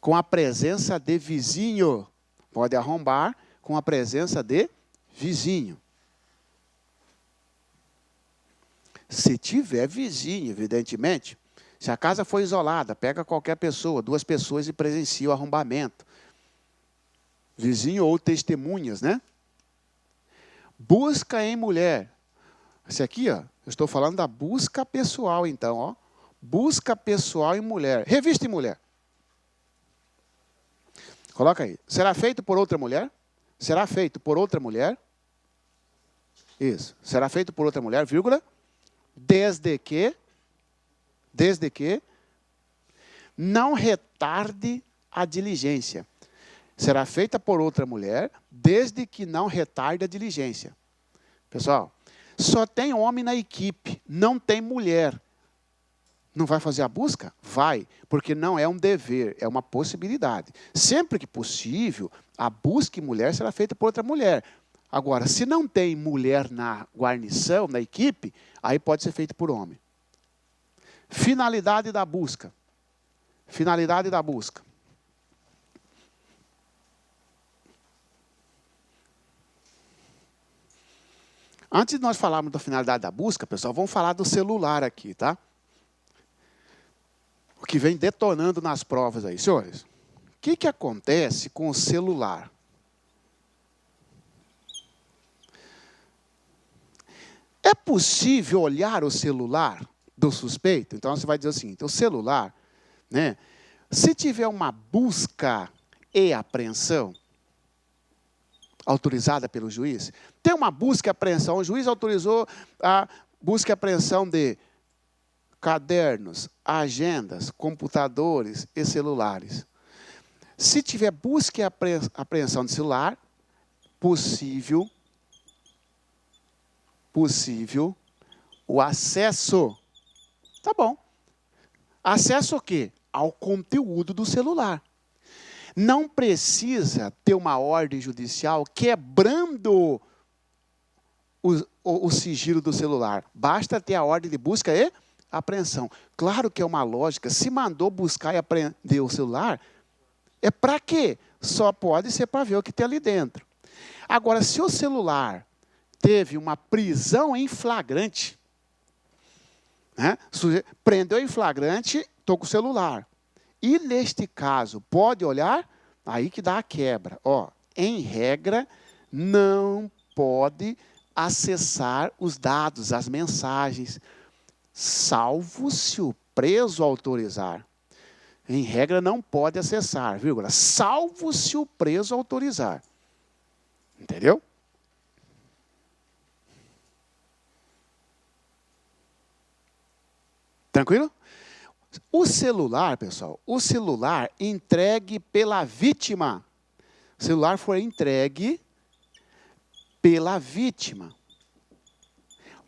com a presença de vizinho. Pode arrombar com a presença de vizinho. Se tiver vizinho, evidentemente, se a casa for isolada, pega qualquer pessoa, 2 pessoas e presencia o arrombamento. Vizinho ou testemunhas, né? Busca em mulher. Esse aqui, ó, eu estou falando da busca pessoal, então, ó. Busca pessoal em mulher. Revista em mulher. Coloca aí. Será feito por outra mulher? Será feito por outra mulher? Isso. Será feito por outra mulher, vírgula. Desde que não retarde a diligência. Será feita por outra mulher, desde que não retarde a diligência. Pessoal, só tem homem na equipe, não tem mulher. Não vai fazer a busca? Vai, porque não é um dever, é uma possibilidade. Sempre que possível, a busca em mulher será feita por outra mulher. Agora, se não tem mulher na guarnição, na equipe, aí pode ser feito por homem. Finalidade da busca. Finalidade da busca. Antes de nós falarmos da finalidade da busca, pessoal, vamos falar do celular aqui, tá? O que vem detonando nas provas aí. Senhores, o que acontece com o celular? É possível olhar o celular do suspeito? Então, você vai dizer assim, o celular, né? Se tiver uma busca e apreensão autorizada pelo juiz, tem uma busca e apreensão, o juiz autorizou a busca e apreensão de cadernos, agendas, computadores e celulares. Se tiver busca e apreensão de celular, possível o acesso. Tá bom. Acesso ao quê? Ao conteúdo do celular. Não precisa ter uma ordem judicial quebrando o sigilo do celular. Basta ter a ordem de busca e apreensão. Claro que é uma lógica. Se mandou buscar e apreender o celular, é para quê? Só pode ser para ver o que tem ali dentro. Agora, se o celular teve uma prisão em flagrante, né? Prendeu em flagrante, estou com o celular. E, neste caso, pode olhar, aí que dá a quebra. Ó, em regra, não pode acessar os dados, as mensagens, salvo se o preso autorizar. Em regra, não pode acessar, vírgula, salvo se o preso autorizar. Entendeu? Tranquilo? O celular, pessoal, o celular entregue pela vítima. O celular foi entregue pela vítima.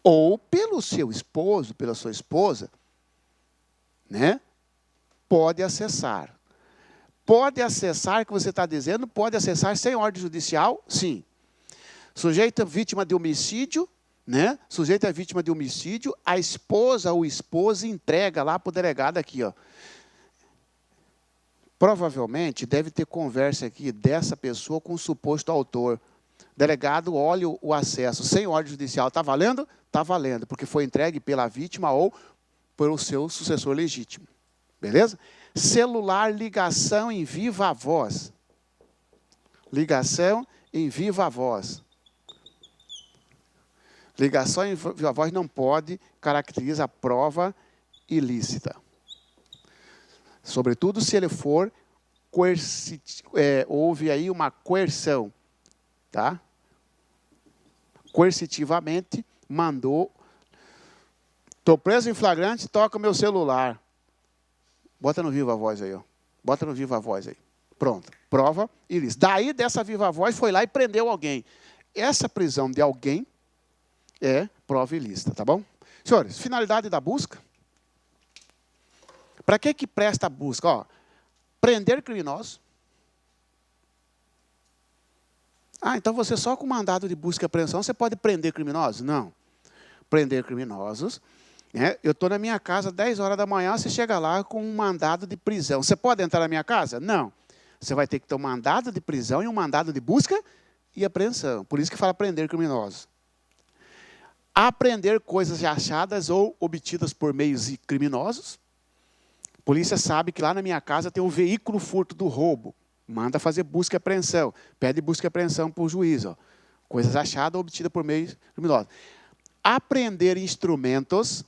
Ou pelo seu esposo, pela sua esposa, né? Pode acessar. Pode acessar, que você está dizendo, pode acessar sem ordem judicial? Sim. Sujeito vítima de homicídio, né? Sujeito é vítima de homicídio, a esposa ou esposa entrega lá para o delegado aqui, ó. Provavelmente deve ter conversa aqui dessa pessoa com o suposto autor. Delegado, olha o acesso sem ordem judicial. Está valendo? Está valendo, porque foi entregue pela vítima ou pelo seu sucessor legítimo. Beleza? Celular, ligação em viva voz. Ligação em viva voz. Ligação em viva voz não pode caracterizar a prova ilícita. Sobretudo se ele for houve aí uma coerção, tá? Coercitivamente mandou, estou preso em flagrante, toca o meu celular. Bota no viva voz aí, ó. Bota no viva voz aí. Pronto. Prova ilícita. Daí dessa viva voz foi lá e prendeu alguém. Essa prisão de alguém é prova ilícita, tá bom? Senhores, finalidade da busca. Para que presta a busca? Ó, prender criminosos. Ah, então você só com mandado de busca e apreensão você pode prender criminosos? Não. Prender criminosos. Eu estou na minha casa 10 horas da manhã, você chega lá com um mandado de prisão. Você pode entrar na minha casa? Não. Você vai ter que ter um mandado de prisão e um mandado de busca e apreensão. Por isso que fala prender criminosos. Apreender coisas achadas ou obtidas por meios criminosos. A polícia sabe que lá na minha casa tem um veículo furto do roubo. Manda fazer busca e apreensão. Pede busca e apreensão para o juiz. Ó. Coisas achadas ou obtidas por meios criminosos. Apreender instrumentos.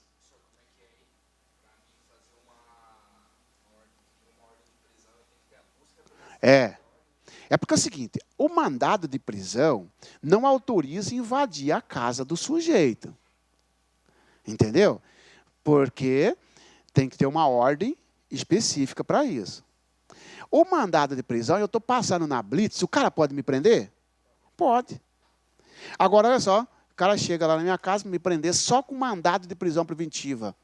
É porque é o seguinte, o mandado de prisão não autoriza invadir a casa do sujeito. Entendeu? Porque tem que ter uma ordem específica para isso. O mandado de prisão, eu estou passando na blitz, o cara pode me prender? Pode. Agora, olha só, o cara chega lá na minha casa me prender só com mandado de prisão preventiva.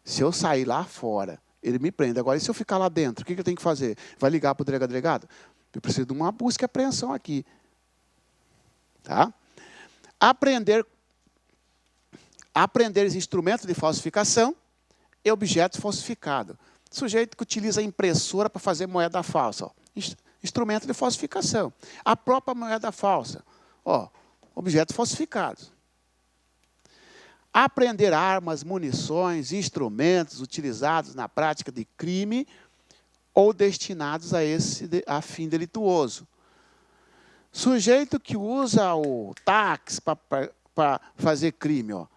Se eu sair lá fora, ele me prende. Agora, e se eu ficar lá dentro, o que eu tenho que fazer? Vai ligar para o delegado? Eu preciso de uma busca e apreensão aqui. Tá? Aprender instrumentos de falsificação e objeto falsificado. Sujeito que utiliza a impressora para fazer moeda falsa. Ó. Instrumento de falsificação. A própria moeda falsa. Ó, objetos falsificados. Apreender armas, munições, instrumentos utilizados na prática de crime ou destinados a fim delituoso. Sujeito que usa o táxi para fazer crime. Ó.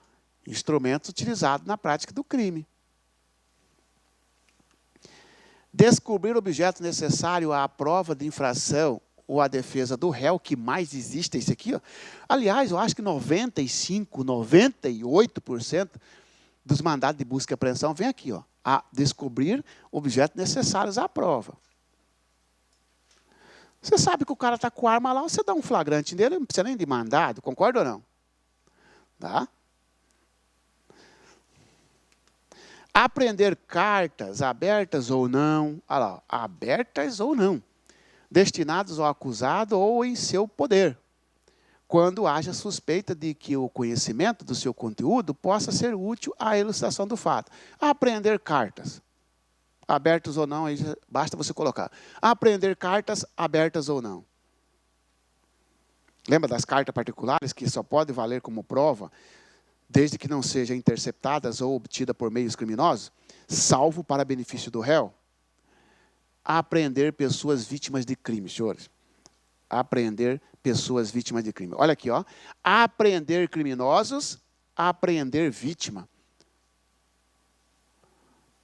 Instrumento utilizado na prática do crime. Descobrir objeto necessário à prova de infração ou à defesa do réu, que mais existe esse aqui. Ó. Aliás, eu acho que 95%, 98% dos mandados de busca e apreensão vem aqui, ó, a descobrir objetos necessários à prova. Você sabe que o cara está com arma lá, você dá um flagrante nele, não precisa nem de mandado, concorda ou não? Tá? Apreender cartas, abertas ou não, olha lá, abertas ou não, destinadas ao acusado ou em seu poder, quando haja suspeita de que o conhecimento do seu conteúdo possa ser útil à elucidação do fato. Apreender cartas, abertas ou não, aí basta você colocar. Apreender cartas, abertas ou não. Lembra das cartas particulares que só podem valer como prova, desde que não sejam interceptadas ou obtidas por meios criminosos, salvo para benefício do réu? Apreender pessoas vítimas de crime, senhores. Apreender pessoas vítimas de crime. Olha aqui, ó. Apreender criminosos, apreender vítima.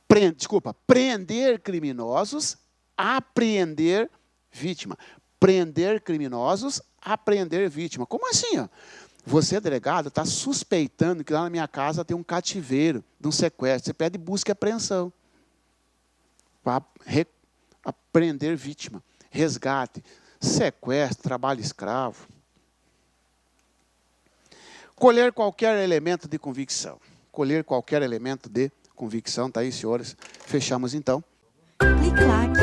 Prender criminosos, apreender vítima. Prender criminosos, apreender vítima. Como assim, ó? Você, delegado, está suspeitando que lá na minha casa tem um cativeiro, de um sequestro. Você pede busca e apreensão. Para apreender vítima. Resgate. Sequestro, trabalho escravo. Colher qualquer elemento de convicção. Colher qualquer elemento de convicção. Está aí, senhores. Fechamos, então. Clique-claque.